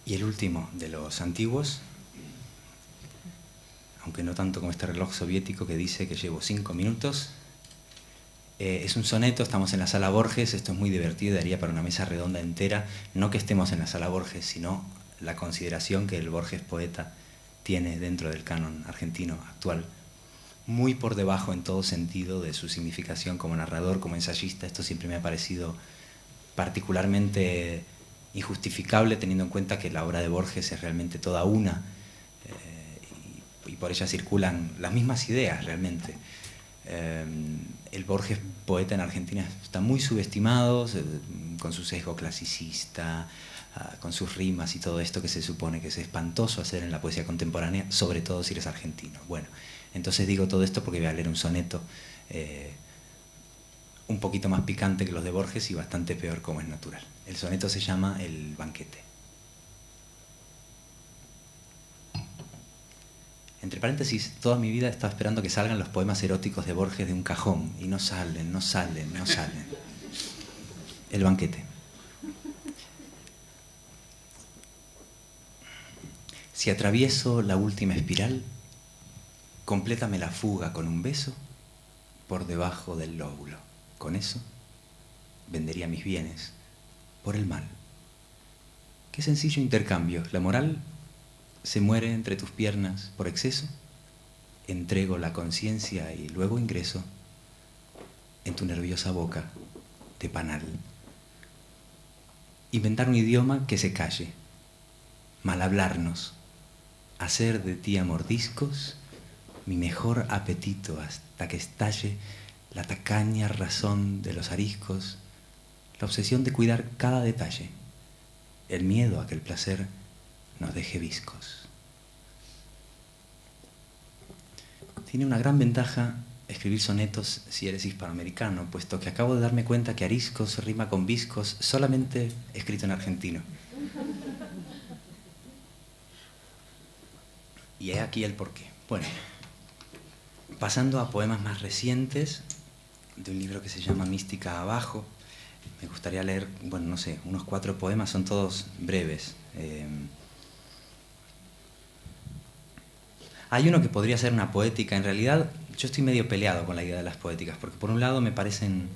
Y el último de los antiguos, aunque no tanto como este reloj soviético que dice que llevo 5 minutos, es un soneto. Estamos en la Sala Borges. Esto es muy divertido, daría para una mesa redonda entera. No que estemos en la Sala Borges, sino la consideración que el Borges poeta tiene dentro del canon argentino actual, muy por debajo en todo sentido de su significación como narrador, como ensayista. Esto siempre me ha parecido particularmente injustificable, teniendo en cuenta que la obra de Borges es realmente toda una, y por ella circulan las mismas ideas realmente. El Borges poeta en Argentina está muy subestimado, con su sesgo clasicista, con sus rimas y todo esto que se supone que es espantoso hacer en la poesía contemporánea, sobre todo si eres argentino. Bueno, entonces digo todo esto porque voy a leer un soneto un poquito más picante que los de Borges y bastante peor, como es natural. El soneto se llama El banquete. Entre paréntesis, toda mi vida he estado esperando que salgan los poemas eróticos de Borges de un cajón, y no salen, no salen, no salen. El banquete. Si atravieso la última espiral, complétame la fuga con un beso por debajo del lóbulo. Con eso vendería mis bienes por el mal. Qué sencillo intercambio. La moral se muere entre tus piernas por exceso. Entrego la conciencia y luego ingreso en tu nerviosa boca de panal. Inventar un idioma que se calle. Mal hablarnos. Hacer de ti a mordiscos mi mejor apetito hasta que estalle la tacaña razón de los ariscos, la obsesión de cuidar cada detalle, el miedo a que el placer nos deje viscos. Tiene una gran ventaja escribir sonetos si eres hispanoamericano, puesto que acabo de darme cuenta que ariscos rima con viscos solamente escrito en argentino. Y he aquí el porqué. Bueno, pasando a poemas más recientes, de un libro que se llama Mística Abajo, me gustaría leer, bueno, no sé, unos 4 poemas, son todos breves. Hay uno que podría ser una poética. En realidad, yo estoy medio peleado con la idea de las poéticas, porque por un lado me parecen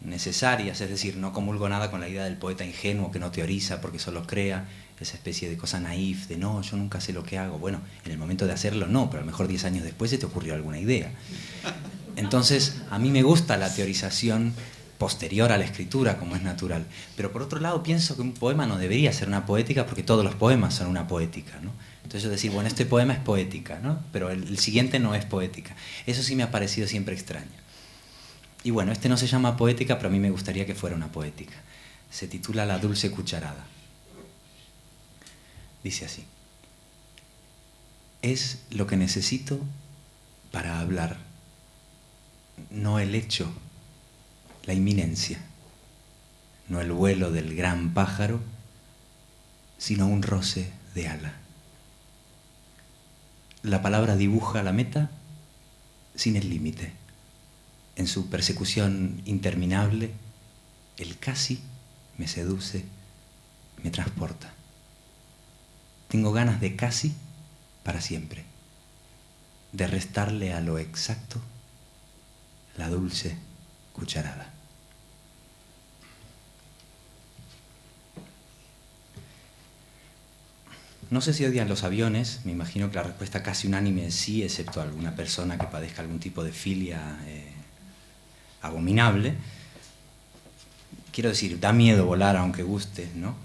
necesarias, es decir, no comulgo nada con la idea del poeta ingenuo que no teoriza porque solo crea, esa especie de cosa naif, de no, yo nunca sé lo que hago. Bueno, en el momento de hacerlo no, pero a lo mejor 10 años después se te ocurrió alguna idea. Entonces, a mí me gusta la teorización posterior a la escritura, como es natural. Pero por otro lado, pienso que un poema no debería ser una poética porque todos los poemas son una poética, ¿no? Entonces yo decir, bueno, este poema es poética, ¿no? Pero el siguiente no es poética. Eso sí me ha parecido siempre extraño. Y bueno, este no se llama poética, pero a mí me gustaría que fuera una poética. Se titula La dulce cucharada. Dice así: es lo que necesito para hablar, no el hecho, la inminencia, no el vuelo del gran pájaro, sino un roce de ala. La palabra dibuja la meta sin el límite. En su persecución interminable, el casi me seduce, me transporta. Tengo ganas de casi para siempre, de restarle a lo exacto la dulce cucharada. No sé si odian los aviones, me imagino que la respuesta casi unánime es sí, excepto alguna persona que padezca algún tipo de filia abominable. Quiero decir, da miedo volar aunque guste, ¿no?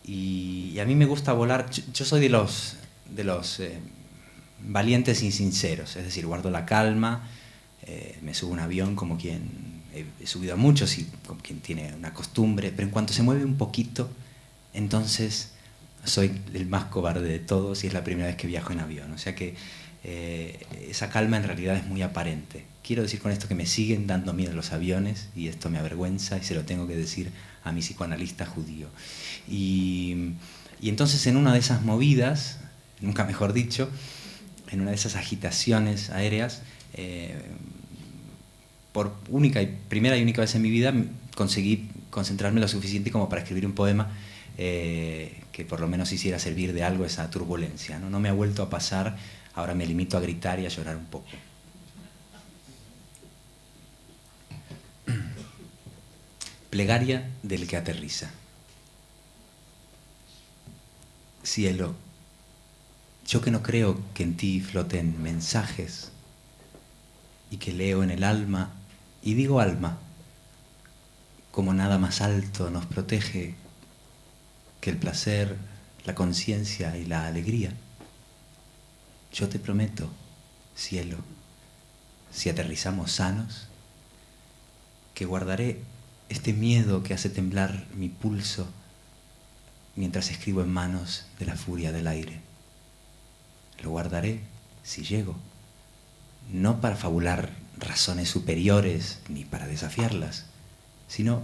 Y a mí me gusta volar. Yo soy de los valientes y sinceros, es decir, guardo la calma, me subo a un avión como quien he subido a muchos y como quien tiene una costumbre, pero en cuanto se mueve un poquito, entonces soy el más cobarde de todos y es la primera vez que viajo en avión. O sea que esa calma en realidad es muy aparente. Quiero decir con esto que me siguen dando miedo los aviones y esto me avergüenza y se lo tengo que decir a mi psicoanalista judío. Y entonces en una de esas movidas, nunca mejor dicho, en una de esas agitaciones aéreas, por primera y única vez en mi vida conseguí concentrarme lo suficiente como para escribir un poema que por lo menos hiciera servir de algo esa turbulencia, ¿no? No me ha vuelto a pasar, ahora me limito a gritar y a llorar un poco. Plegaria del que aterriza. Cielo, yo que no creo que en ti floten mensajes y que leo en el alma, y digo alma, como nada más alto nos protege que el placer, la conciencia y la alegría. Yo te prometo, cielo, si aterrizamos sanos, que guardaré este miedo que hace temblar mi pulso mientras escribo en manos de la furia del aire. Lo guardaré si llego, no para fabular razones superiores ni para desafiarlas, sino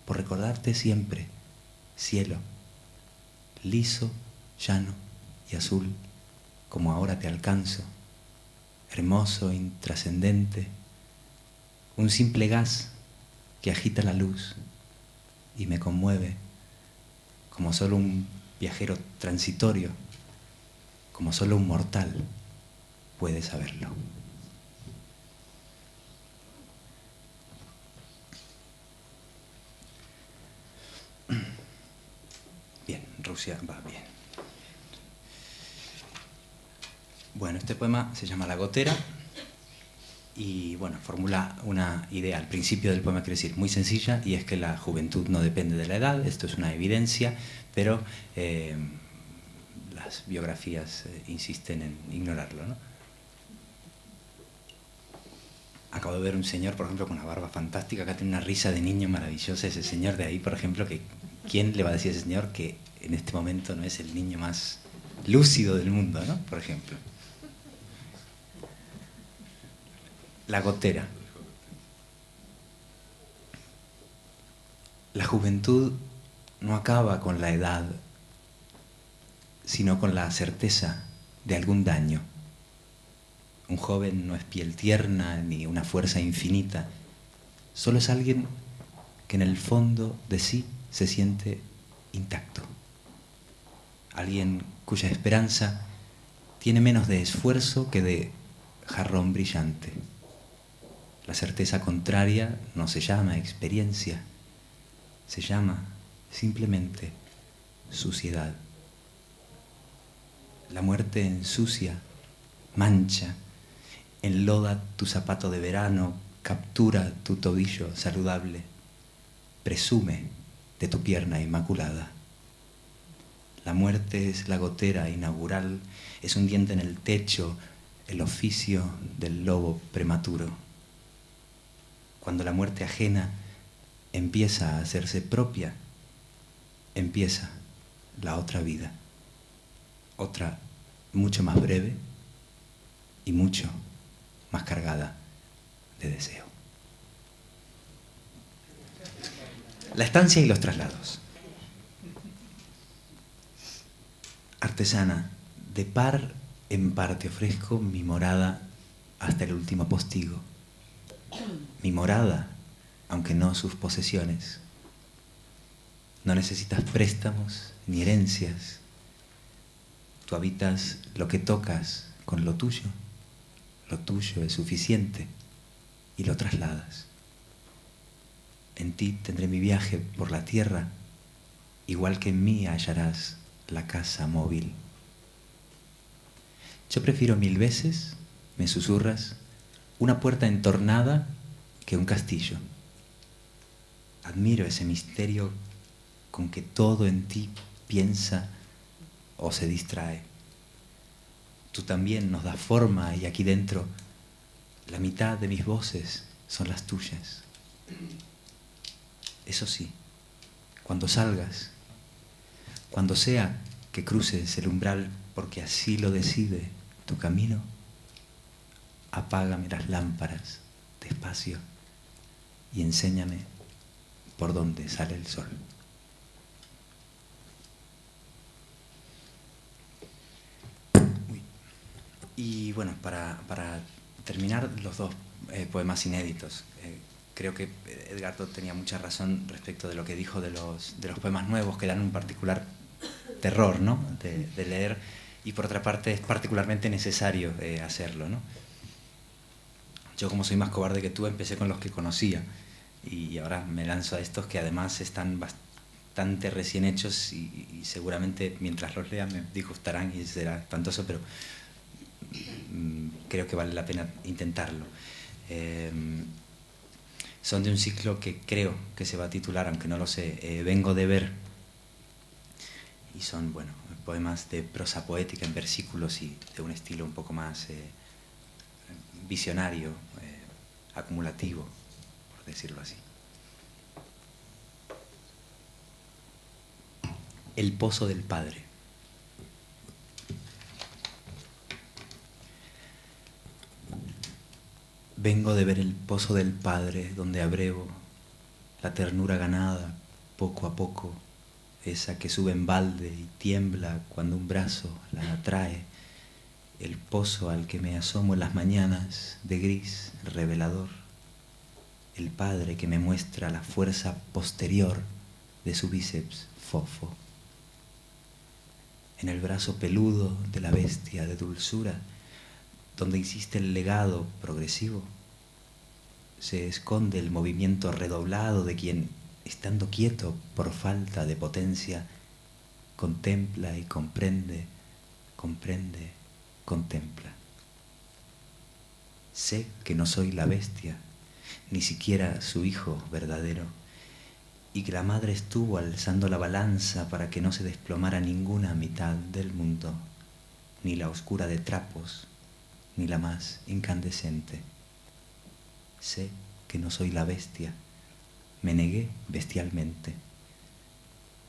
por recordarte siempre, cielo, liso, llano y azul, como ahora te alcanzo, hermoso, intrascendente, un simple gas que agita la luz y me conmueve como solo un viajero transitorio, como solo un mortal puede saberlo. Bien, Rusia va bien. Bueno, este poema se llama La gotera y bueno, formula una idea al principio del poema, quiero decir, muy sencilla, y es que la juventud no depende de la edad, esto es una evidencia, pero las biografías insisten en ignorarlo, ¿no? Acabo de ver un señor, por ejemplo, con una barba fantástica, acá tiene una risa de niño maravillosa, ese señor de ahí, por ejemplo, que ¿quién le va a decir a ese señor que en este momento no es el niño más lúcido del mundo, ¿no? Por ejemplo. La gotera. La juventud no acaba con la edad, sino con la certeza de algún daño. Un joven no es piel tierna ni una fuerza infinita, solo es alguien que en el fondo de sí se siente intacto. Alguien cuya esperanza tiene menos de esfuerzo que de jarrón brillante. La certeza contraria no se llama experiencia, se llama simplemente suciedad. La muerte ensucia, mancha, enloda tu zapato de verano, captura tu tobillo saludable, presume de tu pierna inmaculada. La muerte es la gotera inaugural, es un diente en el techo, el oficio del lobo prematuro. Cuando la muerte ajena empieza a hacerse propia, empieza la otra vida, otra mucho más breve y mucho más cargada de deseo. La estancia y los traslados. Artesana, de par en par te ofrezco mi morada hasta el último postigo. Mi morada, aunque no sus posesiones. No necesitas préstamos ni herencias. Tú habitas lo que tocas con lo tuyo es suficiente y lo trasladas. En ti tendré mi viaje por la tierra, igual que en mí hallarás la casa móvil. Yo prefiero 1000 veces, me susurras, una puerta entornada que un castillo. Admiro ese misterio con que todo en ti piensa o se distrae. tú también nos das forma y aquí dentro la mitad de mis voces son las tuyas. Eso sí, cuando salgas, cuando sea que cruces el umbral porque así lo decide tu camino, apágame las lámparas despacio y enséñame por dónde sale el sol. Y bueno, para terminar los dos poemas inéditos, creo que Edgardo tenía mucha razón respecto de lo que dijo de los poemas nuevos, que dan un particular terror, ¿no?, de leer, y por otra parte es particularmente necesario hacerlo, ¿no? Yo, como soy más cobarde que tú, empecé con los que conocía y ahora me lanzo a estos que además están bastante recién hechos y seguramente mientras los lea me disgustarán y será espantoso, pero creo que vale la pena intentarlo. Son de un ciclo que creo que se va a titular, aunque no lo sé, Vengo de ver, y son, bueno, poemas de prosa poética en versículos y de un estilo un poco más visionario, acumulativo, por decirlo así. El pozo del padre. Vengo de ver el pozo del padre, donde abrevo la ternura ganada poco a poco, esa que sube en balde y tiembla cuando un brazo la atrae, el pozo al que me asomo en las mañanas de gris revelador, el padre que me muestra la fuerza posterior de su bíceps fofo. En el brazo peludo de la bestia de dulzura, donde existe el legado progresivo, se esconde el movimiento redoblado de quien, estando quieto por falta de potencia, contempla y comprende, comprende, contempla. Sé que no soy la bestia, ni siquiera su hijo verdadero, y que la madre estuvo alzando la balanza para que no se desplomara ninguna mitad del mundo, ni la oscura de trapos, ni la más incandescente. Sé que no soy la bestia, me negué bestialmente,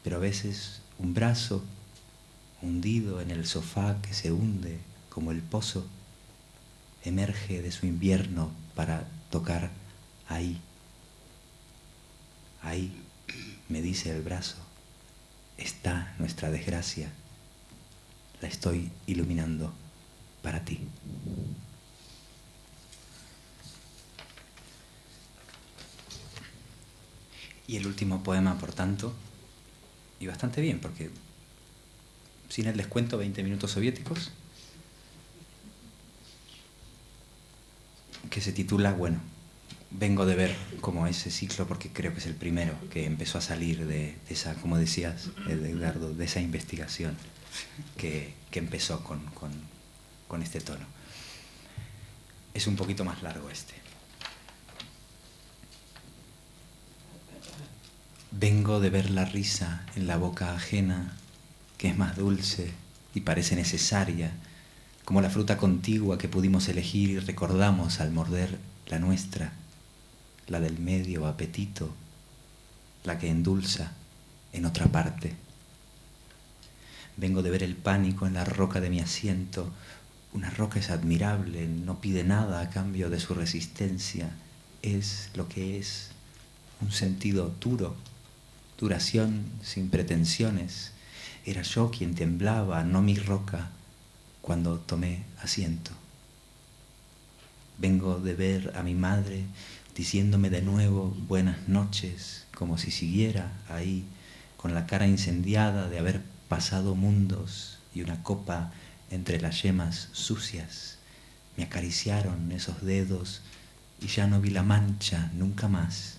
pero a veces un brazo hundido en el sofá que se hunde como el pozo, emerge de su invierno para tocar ahí. Ahí, me dice el brazo, está nuestra desgracia, la estoy iluminando para ti. Y el último poema, por tanto, y bastante bien, porque sin el descuento 20 minutos soviéticos, que se titula, bueno, vengo de ver como ese ciclo porque creo que es el primero que empezó a salir de esa, como decías, Edgardo, de esa investigación que empezó con este tono. Es un poquito más largo este. Vengo de ver la risa en la boca ajena, que es más dulce y parece necesaria, como la fruta contigua que pudimos elegir y recordamos al morder la nuestra, la del medio apetito, la que endulza en otra parte. Vengo de ver el pánico en la roca de mi asiento. Una roca es admirable, no pide nada a cambio de su resistencia, es lo que es, un sentido duro, duración sin pretensiones. Era yo quien temblaba, no mi roca, cuando tomé asiento. Vengo de ver a mi madre diciéndome de nuevo buenas noches, como si siguiera ahí, con la cara incendiada de haber pasado mundos y una copa entre las yemas sucias. Me acariciaron esos dedos y ya no vi la mancha nunca más,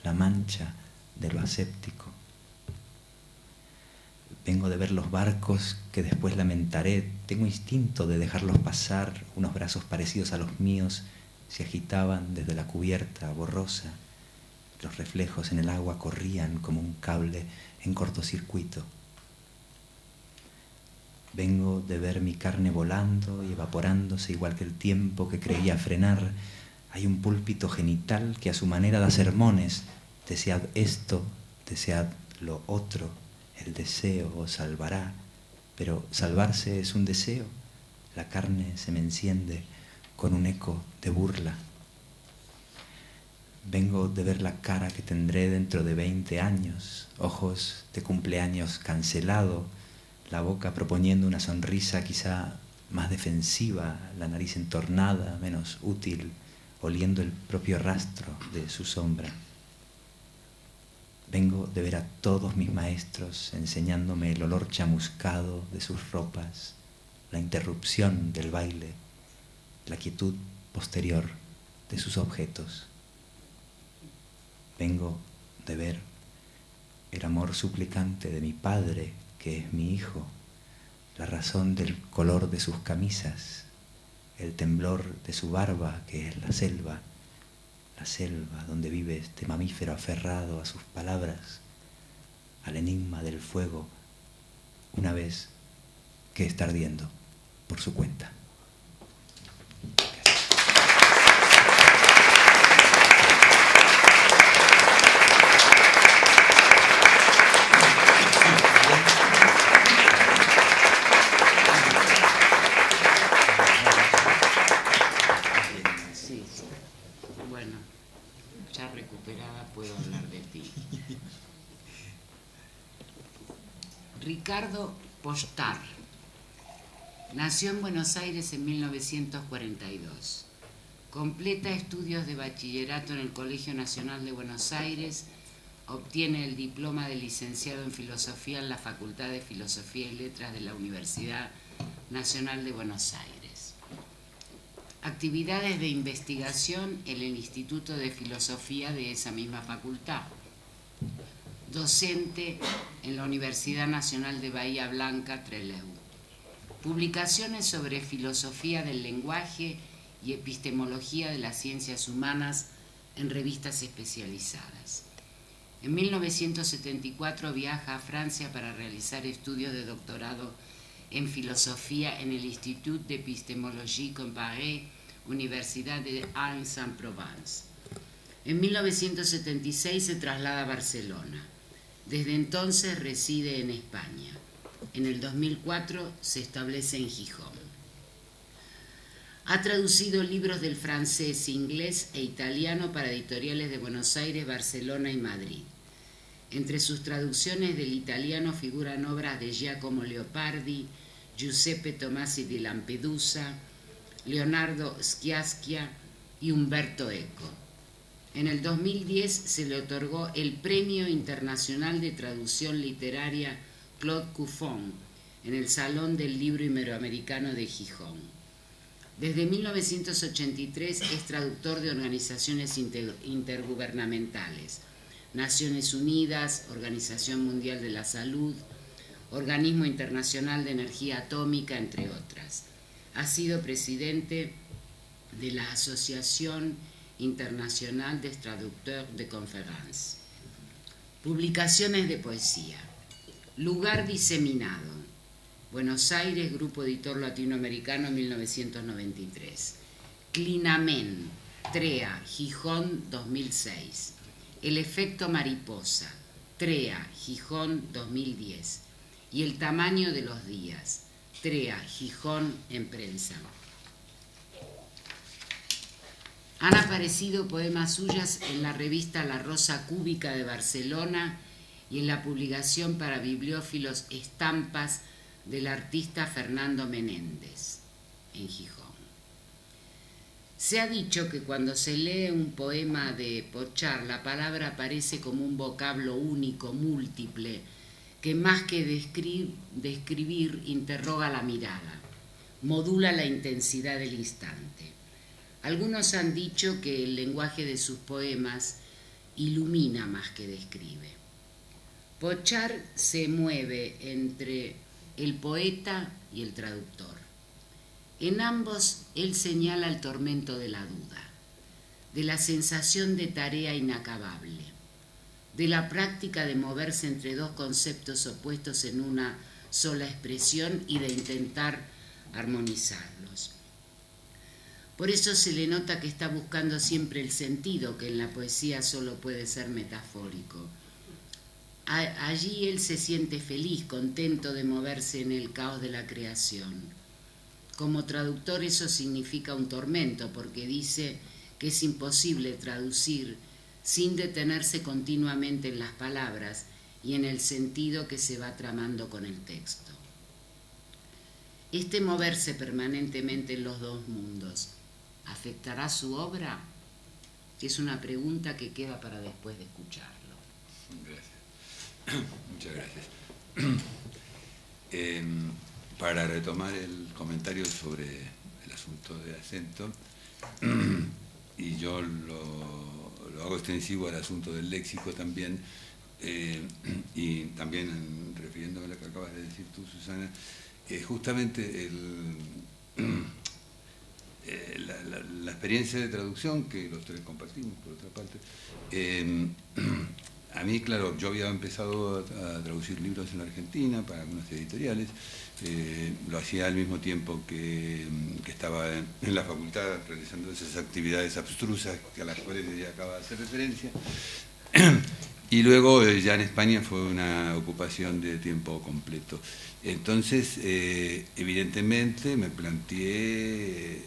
la mancha de lo aséptico. Vengo de ver los barcos que después lamentaré. Tengo instinto de dejarlos pasar. Unos brazos parecidos a los míos se agitaban desde la cubierta borrosa. Los reflejos en el agua corrían como un cable en cortocircuito. Vengo de ver mi carne volando y evaporándose igual que el tiempo que creía frenar. Hay un púlpito genital que a su manera da sermones. Desead esto, desead lo otro. El deseo os salvará. Pero salvarse es un deseo. La carne se me enciende con un eco de burla. Vengo de ver la cara que tendré dentro de 20 años, ojos de cumpleaños cancelado, la boca proponiendo una sonrisa quizá más defensiva, la nariz entornada, menos útil, oliendo el propio rastro de su sombra. Vengo de ver a todos mis maestros enseñándome el olor chamuscado de sus ropas, la interrupción del baile, la quietud posterior de sus objetos. Vengo de ver el amor suplicante de mi padre, que es mi hijo, la razón del color de sus camisas, el temblor de su barba, que es la selva donde vive este mamífero aferrado a sus palabras, al enigma del fuego, una vez que está ardiendo por su cuenta. Ricardo Postar nació en Buenos Aires en 1942. Completa estudios de bachillerato en el Colegio Nacional de Buenos Aires, obtiene el diploma de licenciado en Filosofía en la Facultad de Filosofía y Letras de la Universidad Nacional de Buenos Aires. Actividades de investigación en el Instituto de Filosofía de esa misma facultad. Docente en la Universidad Nacional de Bahía Blanca, Trelew. Publicaciones sobre filosofía del lenguaje y epistemología de las ciencias humanas en revistas especializadas. En 1974 viaja a Francia para realizar estudios de doctorado en filosofía en el Institut d'Epistémologie Comparée, Universidad de Aix-en-Provence. En 1976 se traslada a Barcelona. Desde entonces reside en España. En el 2004 se establece en Gijón. Ha traducido libros del francés, inglés e italiano para editoriales de Buenos Aires, Barcelona y Madrid. Entre sus traducciones del italiano figuran obras de Giacomo Leopardi, Giuseppe Tomasi di Lampedusa, Leonardo Sciascia y Umberto Eco. En el 2010 se le otorgó el Premio Internacional de Traducción Literaria Claude Cuffon en el Salón del Libro Iberoamericano de Gijón. Desde 1983 es traductor de organizaciones intergubernamentales, Naciones Unidas, Organización Mundial de la Salud, Organismo Internacional de Energía Atómica, entre otras. Ha sido presidente de la Asociación Internacional des Traducteurs de Conférences. Publicaciones de poesía. Lugar diseminado. Buenos Aires, Grupo Editor Latinoamericano, 1993. Clinamen, TREA, Gijón, 2006. El efecto mariposa, TREA, Gijón, 2010. Y el tamaño de los días, TREA, Gijón, en prensa. Han aparecido poemas suyas en la revista La Rosa Cúbica de Barcelona y en la publicación para bibliófilos Estampas del artista Fernando Menéndez, en Gijón. Se ha dicho que cuando se lee un poema de Pochar, la palabra aparece como un vocablo único, múltiple, que más que describir interroga la mirada, modula la intensidad del instante. Algunos han dicho que el lenguaje de sus poemas ilumina más que describe. Pochar se mueve entre el poeta y el traductor. En ambos él señala el tormento de la duda, de la sensación de tarea inacabable, de la práctica de moverse entre dos conceptos opuestos en una sola expresión y de intentar armonizarlos. Por eso se le nota que está buscando siempre el sentido, que en la poesía solo puede ser metafórico. Allí él se siente feliz, contento de moverse en el caos de la creación. Como traductor eso significa un tormento, porque dice que es imposible traducir sin detenerse continuamente en las palabras y en el sentido que se va tramando con el texto. Este moverse permanentemente en los dos mundos, ¿afectará su obra? Es una pregunta que queda para después de escucharlo. Gracias. Muchas gracias. Para retomar el comentario sobre el asunto de acento, y yo lo hago extensivo al asunto del léxico también, y también refiriéndome a lo que acabas de decir tú, Susana, justamente la experiencia de traducción que los tres compartimos, por otra parte, a mí, claro, yo había empezado a traducir libros en la Argentina para algunas editoriales, lo hacía al mismo tiempo que estaba en la facultad realizando esas actividades abstrusas a las cuales ya acaba de hacer referencia. Y luego ya en España fue una ocupación de tiempo completo. Entonces, evidentemente me planteé,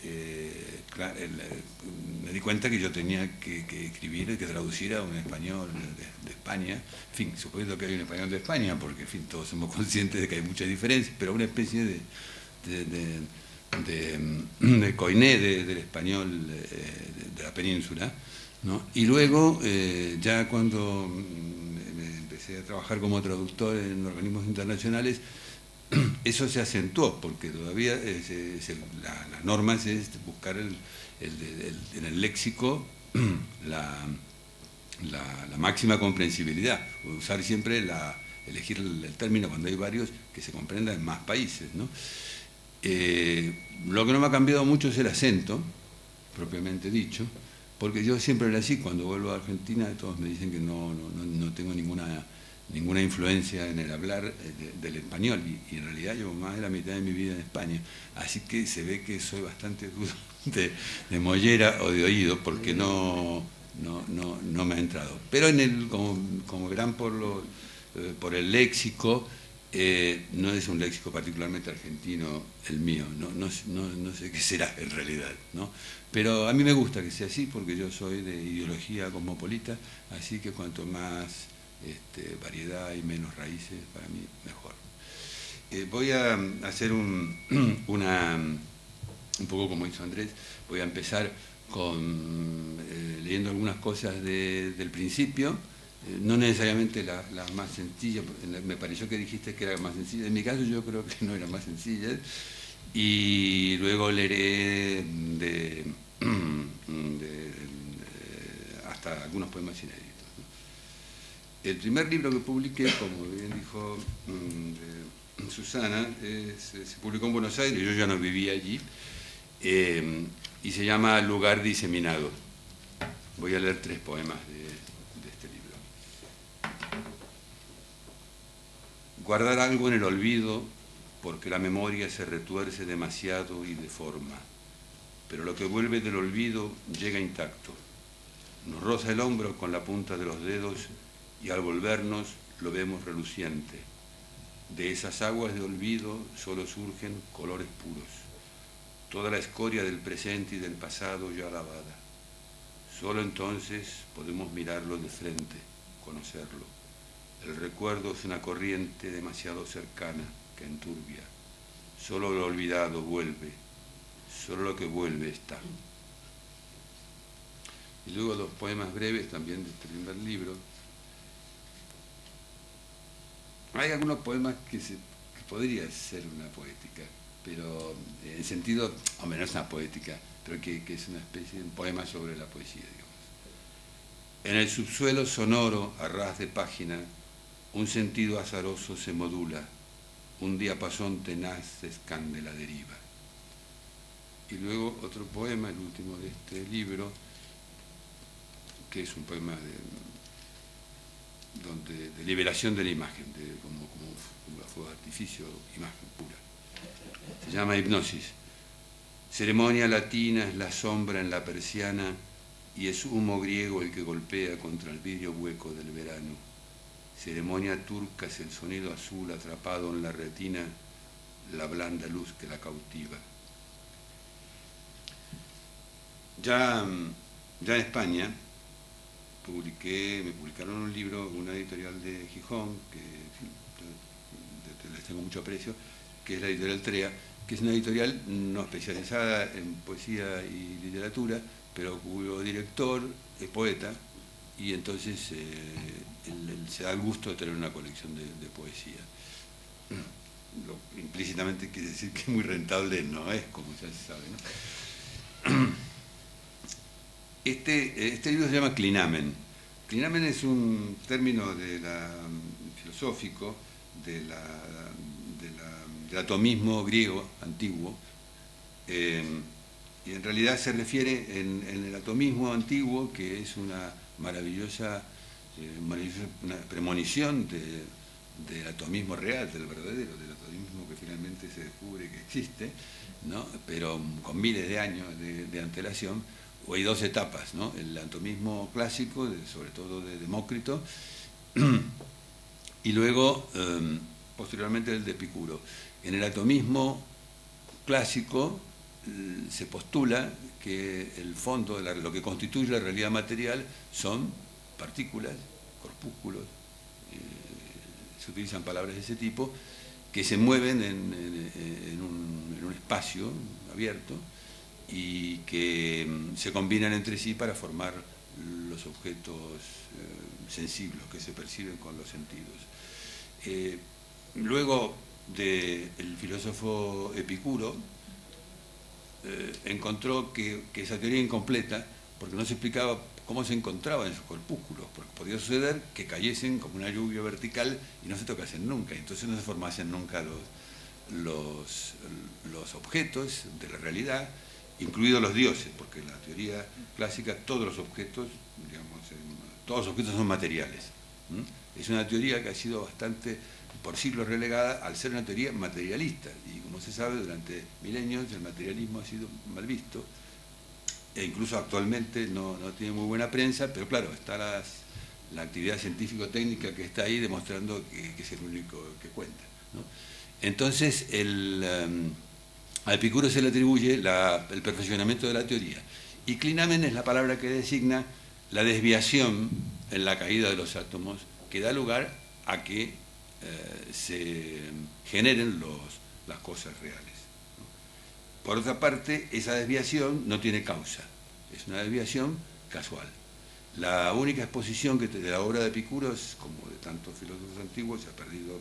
me di cuenta que yo tenía que escribir, que traducir a un español de España, en fin, suponiendo que hay un español de España, porque en fin, todos somos conscientes de que hay muchas diferencias, pero una especie de coiné del español de la península, ¿no? Y luego, ya cuando me empecé a trabajar como traductor en organismos internacionales, eso se acentuó, porque todavía las normas es buscar en el léxico la máxima comprensibilidad, usar siempre elegir el término cuando hay varios que se comprendan en más países, ¿no? Lo que no me ha cambiado mucho es el acento, propiamente dicho, porque yo siempre era así. Cuando vuelvo a Argentina todos me dicen que no tengo ninguna influencia en el hablar del español, y en realidad llevo más de la mitad de mi vida en España, así que se ve que soy bastante duro de mollera o de oído, porque no me ha entrado. Pero como verán por el léxico, no es un léxico particularmente argentino el mío, no sé qué será en realidad, ¿no? Pero a mí me gusta que sea así, porque yo soy de ideología cosmopolita, así que cuanto más variedad y menos raíces, para mí mejor. Voy a hacer un poco como hizo Andrés. Voy a empezar leyendo algunas cosas del principio, no necesariamente la más sencilla. Me pareció que dijiste que era más sencilla, en mi caso yo creo que no era más sencilla, y luego leeré hasta algunos poemas inéditos. El primer libro que publiqué, como bien dijo Susana, se publicó en Buenos Aires, yo ya no vivía allí, y se llama Lugar Diseminado. Voy a leer 3 poemas de este libro. Guardar algo en el olvido, porque la memoria se retuerce demasiado y deforma, pero lo que vuelve del olvido llega intacto. Nos roza el hombro con la punta de los dedos y al volvernos lo vemos reluciente. De esas aguas de olvido solo surgen colores puros, toda la escoria del presente y del pasado ya lavada. Solo entonces podemos mirarlo de frente, conocerlo. El recuerdo es una corriente demasiado cercana que enturbia. Solo lo olvidado vuelve, solo lo que vuelve está. Y luego 2 poemas breves también de este primer libro. Hay algunos poemas que podría ser una poética, pero en sentido, hombre, no es una poética, pero que es una especie de un poema sobre la poesía, digamos. En el subsuelo sonoro, a ras de página, un sentido azaroso se modula, un diapasón tenaz se escande la deriva. Y luego otro poema, el último de este libro, que es un poema de liberación de la imagen, como fuego de artificio, imagen pura. Se llama hipnosis. Ceremonia latina es la sombra en la persiana y es humo griego el que golpea contra el vidrio hueco del verano. Ceremonia turca es el sonido azul atrapado en la retina, la blanda luz que la cautiva. Ya en España me publicaron un libro, una editorial de Gijón, que les tengo mucho aprecio, que es la editorial TREA, que es una editorial no especializada en poesía y literatura, pero cuyo director es poeta, y entonces él se da el gusto de tener una colección de poesía. Lo implícitamente quiere decir que muy rentable no es, como ya se sabe, ¿no? Este libro se llama clinamen. Clinamen es un término filosófico del atomismo griego antiguo, y en realidad se refiere en el atomismo antiguo, que es una maravillosa una premonición del atomismo real, del verdadero, del atomismo que finalmente se descubre que existe, ¿no? Pero con miles de años de antelación. O hay dos etapas, ¿no? El atomismo clásico, sobre todo de Demócrito, y luego, posteriormente, el de Epicuro. En el atomismo clásico se postula que el fondo, lo que constituye la realidad material, son partículas, corpúsculos, se utilizan palabras de ese tipo, que se mueven en un espacio abierto, y que se combinan entre sí para formar los objetos sensibles que se perciben con los sentidos. Luego del filósofo Epicuro encontró que esa teoría incompleta, porque no se explicaba cómo se encontraban esos corpúsculos, porque podía suceder que cayesen como una lluvia vertical y no se tocasen nunca, entonces no se formasen nunca los objetos de la realidad, incluidos los dioses, porque en la teoría clásica todos los objetos son materiales. Es una teoría que ha sido bastante, por siglos, relegada al ser una teoría materialista, y como se sabe, durante milenios el materialismo ha sido mal visto, e incluso actualmente no tiene muy buena prensa, pero claro, está la actividad científico-técnica que está ahí demostrando que es el único que cuenta, ¿no? Entonces, a Epicuro se le atribuye el perfeccionamiento de la teoría. Y clinamen es la palabra que designa la desviación en la caída de los átomos que da lugar a que se generen las cosas reales, ¿no? Por otra parte, esa desviación no tiene causa, es una desviación casual. La única exposición de la obra de Epicuro es, como de tantos filósofos antiguos, se ha perdido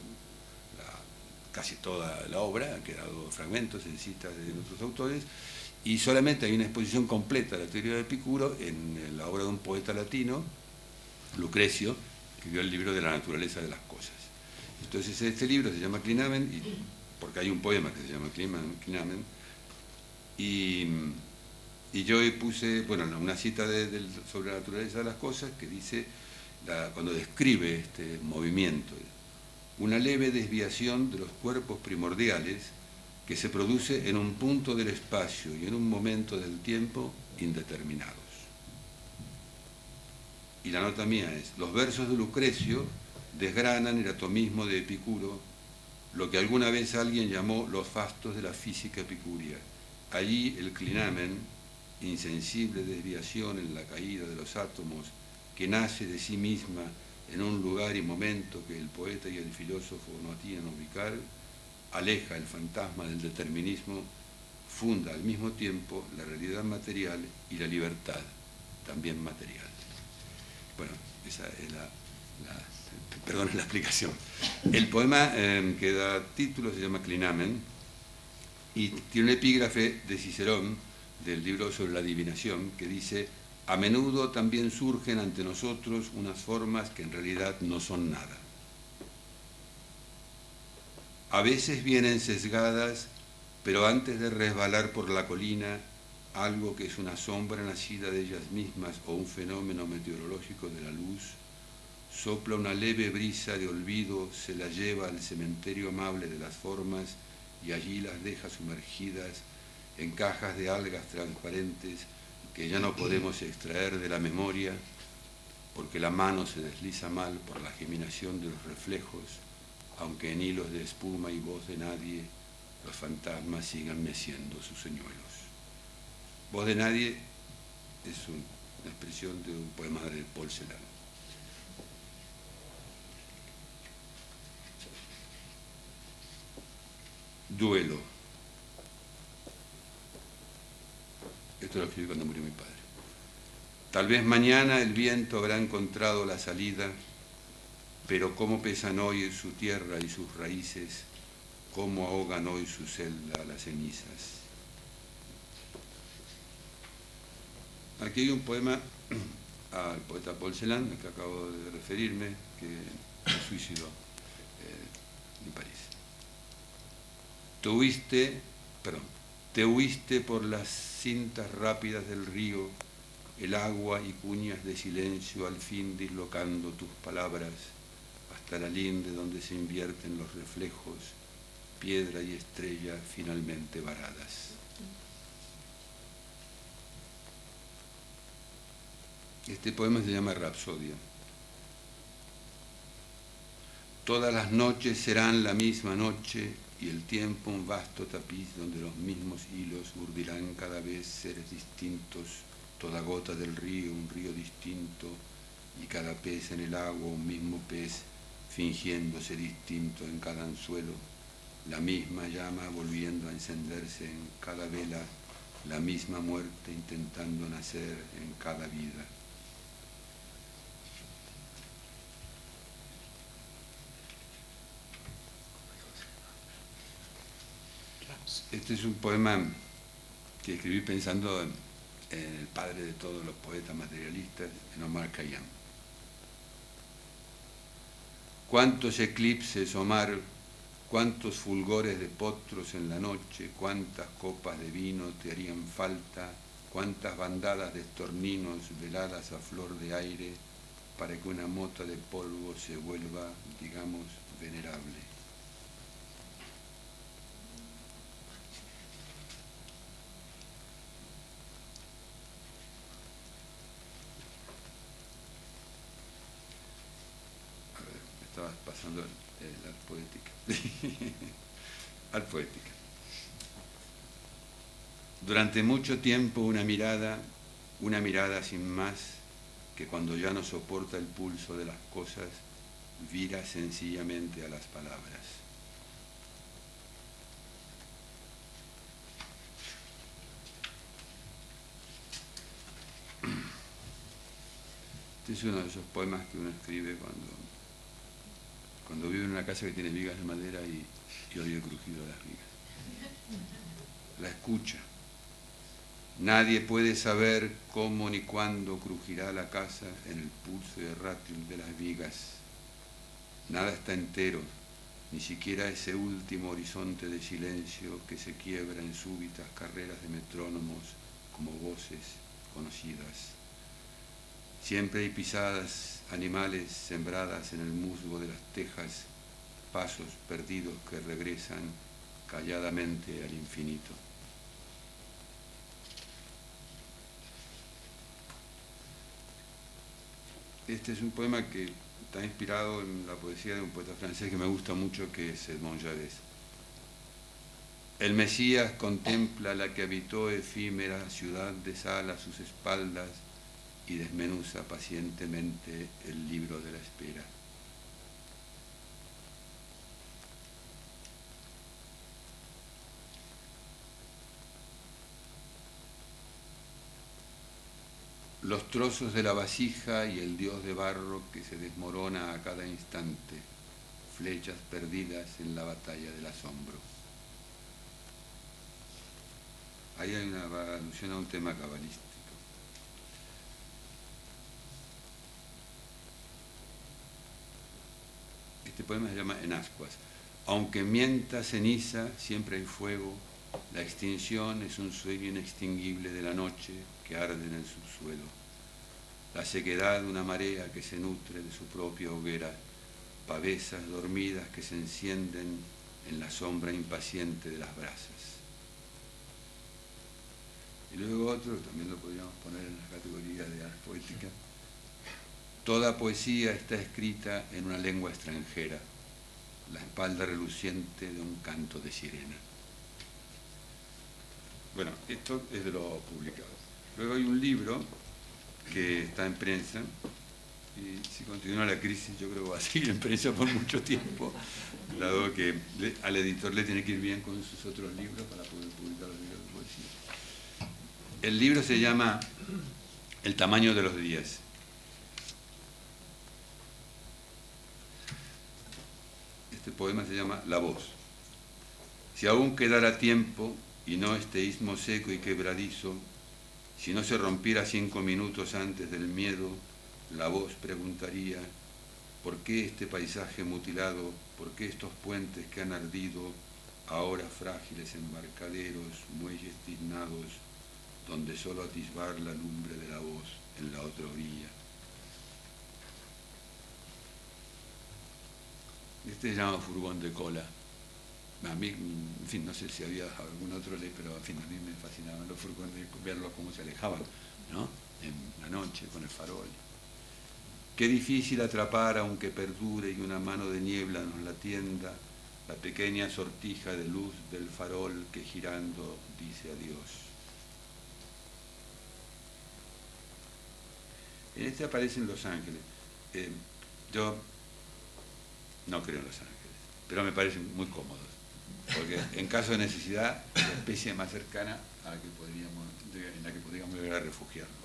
casi toda la obra, han quedado fragmentos en citas de otros autores, y solamente hay una exposición completa de la teoría de Epicuro en la obra de un poeta latino, Lucrecio, que escribió el libro de la naturaleza de las cosas. Entonces este libro se llama Clinamen, porque hay un poema que se llama Clinamen, y yo puse, una cita sobre la naturaleza de las cosas que dice, cuando describe este movimiento, una leve desviación de los cuerpos primordiales que se produce en un punto del espacio y en un momento del tiempo indeterminados. Y la nota mía es, los versos de Lucrecio desgranan el atomismo de Epicuro, lo que alguna vez alguien llamó los fastos de la física epicúrea. Allí el clinamen, insensible desviación en la caída de los átomos, que nace de sí misma en un lugar y momento que el poeta y el filósofo no atinan a ubicar, aleja el fantasma del determinismo, funda al mismo tiempo la realidad material y la libertad, también material. Bueno, esa es perdón la explicación. El poema que da título se llama Clinamen y tiene un epígrafe de Cicerón del libro sobre la adivinación que dice: a menudo también surgen ante nosotros unas formas que en realidad no son nada. A veces vienen sesgadas, pero antes de resbalar por la colina, algo que es una sombra nacida de ellas mismas o un fenómeno meteorológico de la luz, Sopla una leve brisa de olvido, se la lleva al cementerio amable de las formas y allí las deja sumergidas en cajas de algas transparentes que ya no podemos extraer de la memoria porque la mano se desliza mal por la geminación de los reflejos, aunque en hilos de espuma y voz de nadie los fantasmas sigan meciendo sus señuelos. Voz de nadie es una expresión de un poema de Paul Celan. Duelo. Esto lo escribí cuando murió mi padre. Tal vez mañana el viento habrá encontrado la salida, pero cómo pesan hoy su tierra y sus raíces, cómo ahogan hoy su celda las cenizas. Aquí hay un poema al poeta Paul Celan, al que acabo de referirme, que se suicidó en París. Te huiste por las cintas rápidas del río, el agua y cuñas de silencio al fin dislocando tus palabras hasta la linde donde se invierten los reflejos, piedra y estrella finalmente varadas. Este poema se llama Rapsodia. Todas las noches serán la misma noche y el tiempo un vasto tapiz donde los mismos hilos urdirán cada vez seres distintos, toda gota del río un río distinto y cada pez en el agua un mismo pez fingiéndose distinto en cada anzuelo, la misma llama volviendo a encenderse en cada vela, la misma muerte intentando nacer en cada vida. Este es un poema que escribí pensando en el padre de todos los poetas materialistas, en Omar Khayyam. Cuántos eclipses, Omar, cuántos fulgores de potros en la noche, cuántas copas de vino te harían falta, cuántas bandadas de estorninos veladas a flor de aire para que una mota de polvo se vuelva, digamos, venerable. Estaba pasando la poética. Al poética. Durante mucho tiempo una mirada sin más, que cuando ya no soporta el pulso de las cosas, vira sencillamente a las palabras. Este es uno de esos poemas que uno escribe cuando vive en una casa que tiene vigas de madera y oye el crujido de las vigas. La escucha. Nadie puede saber cómo ni cuándo crujirá la casa en el pulso errátil de las vigas. Nada está entero, ni siquiera ese último horizonte de silencio que se quiebra en súbitas carreras de metrónomos como voces conocidas. Siempre hay pisadas animales sembradas en el musgo de las tejas, pasos perdidos que regresan calladamente al infinito. Este es un poema que está inspirado en la poesía de un poeta francés que me gusta mucho, que es Edmond Javès. El Mesías contempla la que habitó efímera ciudad de sal a sus espaldas y desmenuza pacientemente el libro de la espera. Los trozos de la vasija y el dios de barro que se desmorona a cada instante, flechas perdidas en la batalla del asombro. Ahí hay una alusión a un tema cabalístico. Este poema se llama En ascuas. Aunque mienta ceniza, siempre hay fuego. La extinción es un sueño inextinguible de la noche que arde en el subsuelo. la sequedad de una marea que se nutre de su propia hoguera, pavesas dormidas que se encienden en la sombra impaciente de las brasas. Y luego otro, también lo podríamos poner en la categoría de arte poética. Toda poesía está escrita en una lengua extranjera, la espalda reluciente de un canto de sirena. Bueno, esto es de lo publicado. Luego hay un libro que está en prensa, y si continúa la crisis yo creo que va a seguir en prensa por mucho tiempo, dado que al editor le tiene que ir bien con sus otros libros para poder publicar los libros de poesía. El libro se llama El tamaño de los días. Este poema se llama La voz. Si aún quedara tiempo y no este istmo seco y quebradizo, si no se rompiera 5 minutos antes del miedo, la voz preguntaría: ¿por qué este paisaje mutilado? ¿Por qué estos puentes que han ardido, ahora frágiles embarcaderos, muelles tiznados, donde solo atisbar la lumbre de la voz en la otra orilla? Este se llama Furgón de cola. A mí, en fin, no sé si había algún otro ley, pero en fin, a mí me fascinaban los furgones, verlos cómo se alejaban, ¿no? En la noche, con el farol. Qué difícil atrapar, aunque perdure y una mano de niebla nos la tienda, la pequeña sortija de luz del farol que girando dice adiós. En este aparecen los ángeles. Yo no creo en los ángeles, pero me parecen muy cómodos, porque en caso de necesidad es la especie más cercana a la que en la que podríamos llegar a refugiarnos.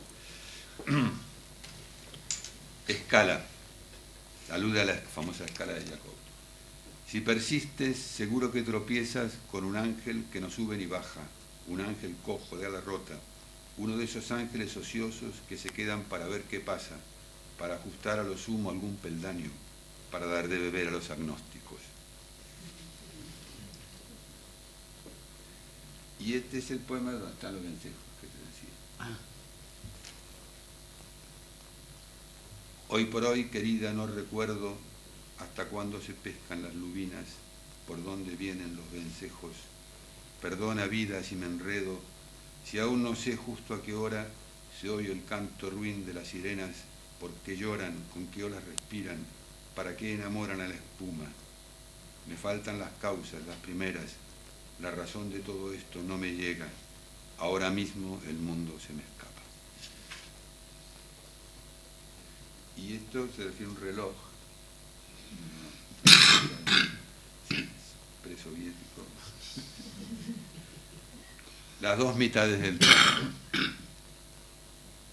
Escala, alude a la famosa escala de Jacob. Si persistes, seguro que tropiezas con un ángel que no sube ni baja, un ángel cojo de ala rota, uno de esos ángeles ociosos que se quedan para ver qué pasa, para ajustar a lo sumo algún peldaño, para dar de beber a los agnósticos. Y este es el poema donde están los vencejos que te decía. Hoy por hoy, querida, no recuerdo hasta cuándo se pescan las lubinas, por dónde vienen los vencejos. Perdona, vida, si me enredo, si aún no sé justo a qué hora se oye el canto ruin de las sirenas, por qué lloran, con qué olas respiran, para qué enamoran a la espuma. Me faltan las causas, las primeras, la razón de todo esto no me llega. Ahora mismo el mundo se me escapa. Y esto se refiere a un reloj presoviético. Las dos mitades del tiempo.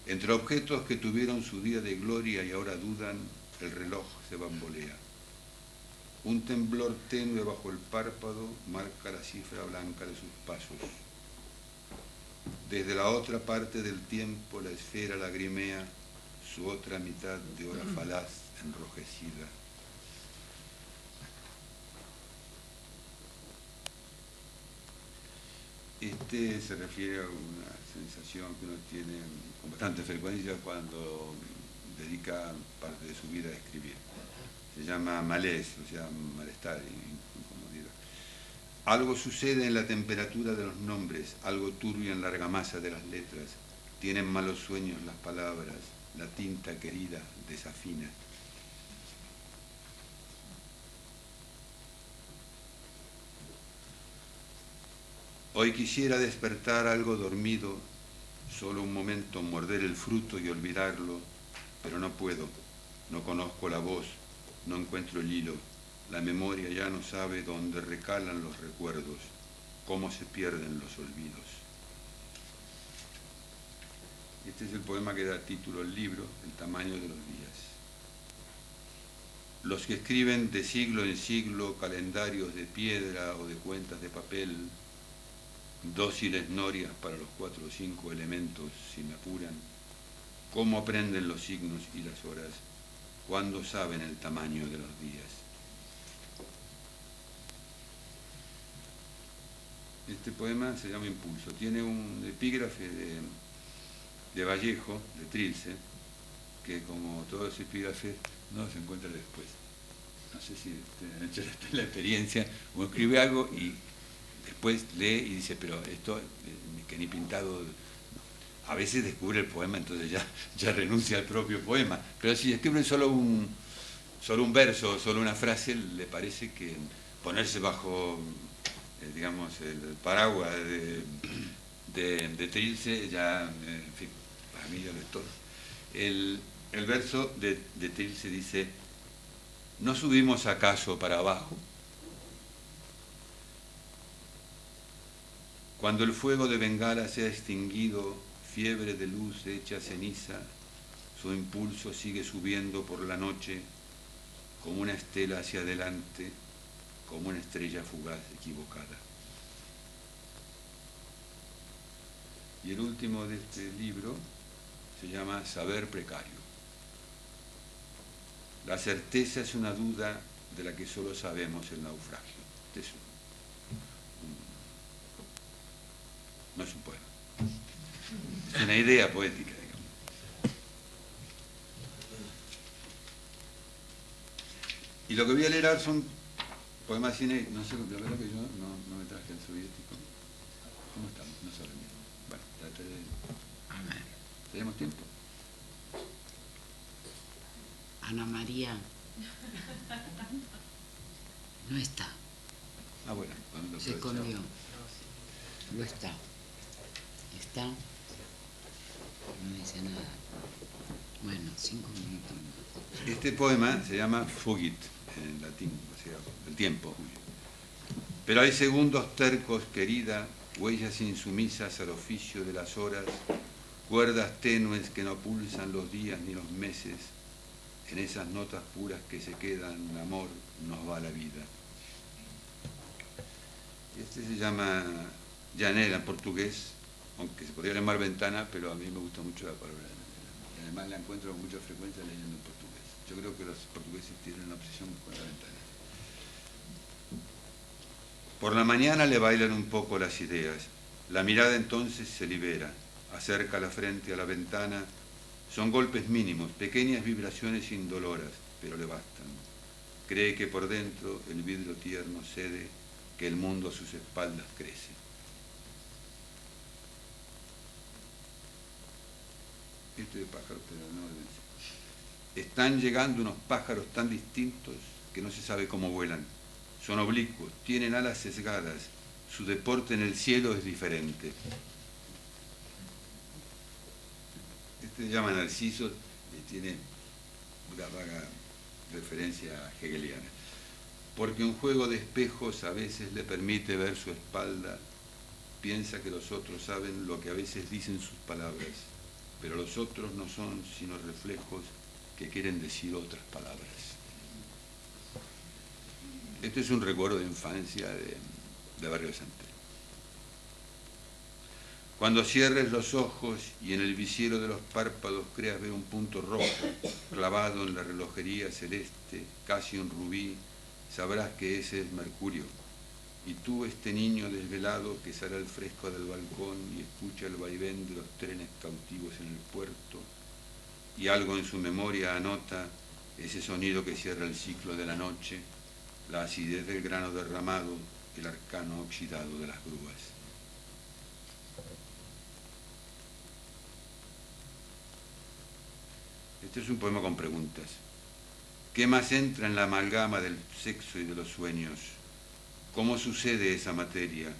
Entre objetos que tuvieron su día de gloria y ahora dudan, el reloj se bambolea. Un temblor tenue bajo el párpado marca la cifra blanca de sus pasos. Desde la otra parte del tiempo la esfera lagrimea su otra mitad de hora falaz enrojecida. Este se refiere a una sensación que uno tiene con bastante frecuencia cuando dedica parte de su vida a escribir. Se llama malaise, o sea, malestar, incomodidad. Algo sucede en la temperatura de los nombres, algo turbio en la argamasa de las letras. Tienen malos sueños las palabras, la tinta querida desafina. Hoy quisiera despertar algo dormido, solo un momento morder el fruto y olvidarlo, pero no puedo, no conozco la voz, no encuentro el hilo, la memoria ya no sabe dónde recalan los recuerdos, cómo se pierden los olvidos. Este es el poema que da título al libro, El tamaño de los días. Los que escriben de siglo en siglo calendarios de piedra o de cuentas de papel, dóciles norias para los 4 o 5 elementos, si me apuran, cómo aprenden los signos y las horas, cuándo saben el tamaño de los días. Este poema se llama Impulso. Tiene un epígrafe de Vallejo, de Trilce, que como todos los epígrafes no se encuentra después. No sé si han hecho la experiencia, uno escribe algo y después lee y dice, pero esto que ni pintado. A veces descubre el poema, entonces ya renuncia al propio poema. Pero si escribe solo un verso, solo una frase, le parece que ponerse bajo, digamos, el paraguas de Trilce, ya, en fin, para mí ya lo es todo. El verso de Trilce dice: ¿no subimos acaso para abajo? Cuando el fuego de Bengala se ha extinguido, fiebre de luz hecha ceniza, su impulso sigue subiendo por la noche como una estela hacia adelante, como una estrella fugaz equivocada. Y el último de este libro se llama Saber precario. La certeza es una duda de la que solo sabemos el naufragio. Este es no es un poema, es una idea poética, digamos. Y lo que voy a leer ahora son poemas cine, no sé, la verdad que yo no me traje el soviético. ¿Cómo estamos? No sé. Bueno, trataré de... ¿Tenemos tiempo? Ana María no está. Ah, bueno, Se escondió. No está. ¿Está? No dice nada. Bueno, 5 minutos más. Este poema se llama Fugit, en latín, o sea, el tiempo. Pero hay segundos tercos, querida, huellas insumisas al oficio de las horas, cuerdas tenues que no pulsan los días ni los meses. En esas notas puras que se quedan, amor, nos va la vida. Este se llama Janela en portugués, aunque se podría llamar ventana, pero a mí me gusta mucho la palabra. Además la encuentro con mucha frecuencia leyendo en portugués. Yo creo que los portugueses tienen una obsesión con la ventana. Por la mañana le bailan un poco las ideas. La mirada entonces se libera, acerca la frente a la ventana. Son golpes mínimos, pequeñas vibraciones indoloras, pero le bastan. Cree que por dentro el vidrio tierno cede, que el mundo a sus espaldas crece. Este de pájaros, pero no de... Están llegando unos pájaros tan distintos que no se sabe cómo vuelan. Son oblicuos, tienen alas sesgadas, su deporte en el cielo es diferente. Este se llama Narciso y tiene una vaga referencia hegeliana. Porque un juego de espejos a veces le permite ver su espalda, piensa que los otros saben lo que a veces dicen sus palabras, pero los otros no son sino reflejos que quieren decir otras palabras. Este es un recuerdo de infancia de Barrio Santé. Cuando cierres los ojos y en el visiero de los párpados creas ver un punto rojo clavado en la relojería celeste, casi un rubí, sabrás que ese es Mercurio. Y tú, este niño desvelado que sale al fresco del balcón y escucha el vaivén de los trenes cautivos en el puerto, y algo en su memoria anota ese sonido que cierra el ciclo de la noche, la acidez del grano derramado, el arcano oxidado de las grúas. Este es un poema con preguntas. ¿Qué más entra en la amalgama del sexo y de los sueños? ¿Cómo sucede esa materia?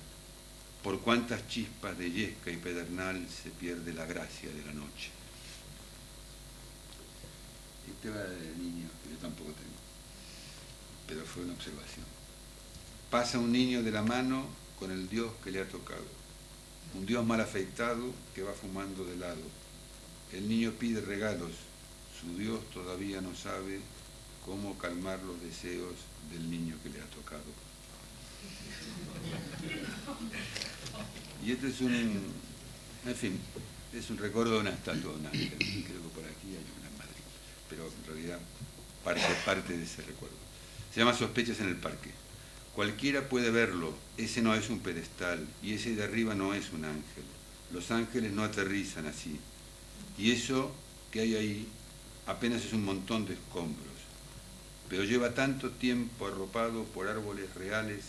¿Por cuántas chispas de yesca y pedernal se pierde la gracia de la noche? Este va de niño, que yo tampoco tengo, pero fue una observación. Pasa un niño de la mano con el Dios que le ha tocado, un Dios mal afeitado que va fumando de lado. El niño pide regalos, su Dios todavía no sabe cómo calmar los deseos del niño que le ha tocado. Y este es en fin, es un recuerdo de una estatua de un ángel. Creo que por aquí hay una en Madrid, pero en realidad parte de ese recuerdo. Se llama Sospechas en el parque. Cualquiera puede verlo, ese no es un pedestal, y ese de arriba no es un ángel. Los ángeles no aterrizan así. Y eso que hay ahí apenas es un montón de escombros, pero lleva tanto tiempo arropado por árboles reales,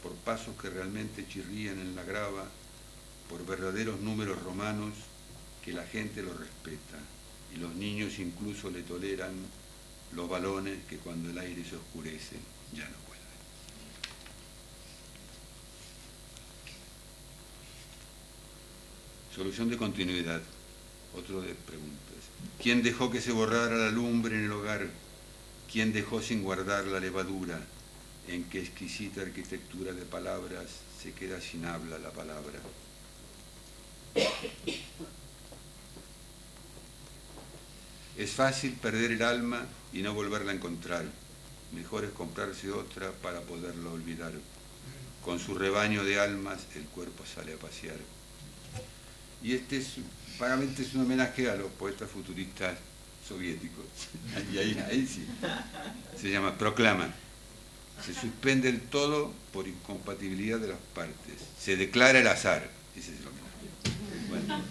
por pasos que realmente chirrían en la grava, por verdaderos números romanos, que la gente lo respeta, y los niños incluso le toleran los balones que cuando el aire se oscurece ya no vuelven. Solución de continuidad. Otro de preguntas. ¿Quién dejó que se borrara la lumbre en el hogar? ¿Quién dejó sin guardar la levadura? ¿En qué exquisita arquitectura de palabras se queda sin habla la palabra? Es fácil perder el alma y no volverla a encontrar. Mejor es comprarse otra para poderla olvidar. Con su rebaño de almas el cuerpo sale a pasear. Y vagamente es un homenaje a los poetas futuristas soviéticos. Y ahí sí. Se llama Proclama. Se suspende el todo por incompatibilidad de las partes. Se declara el azar. Ese es el homenaje. Bueno.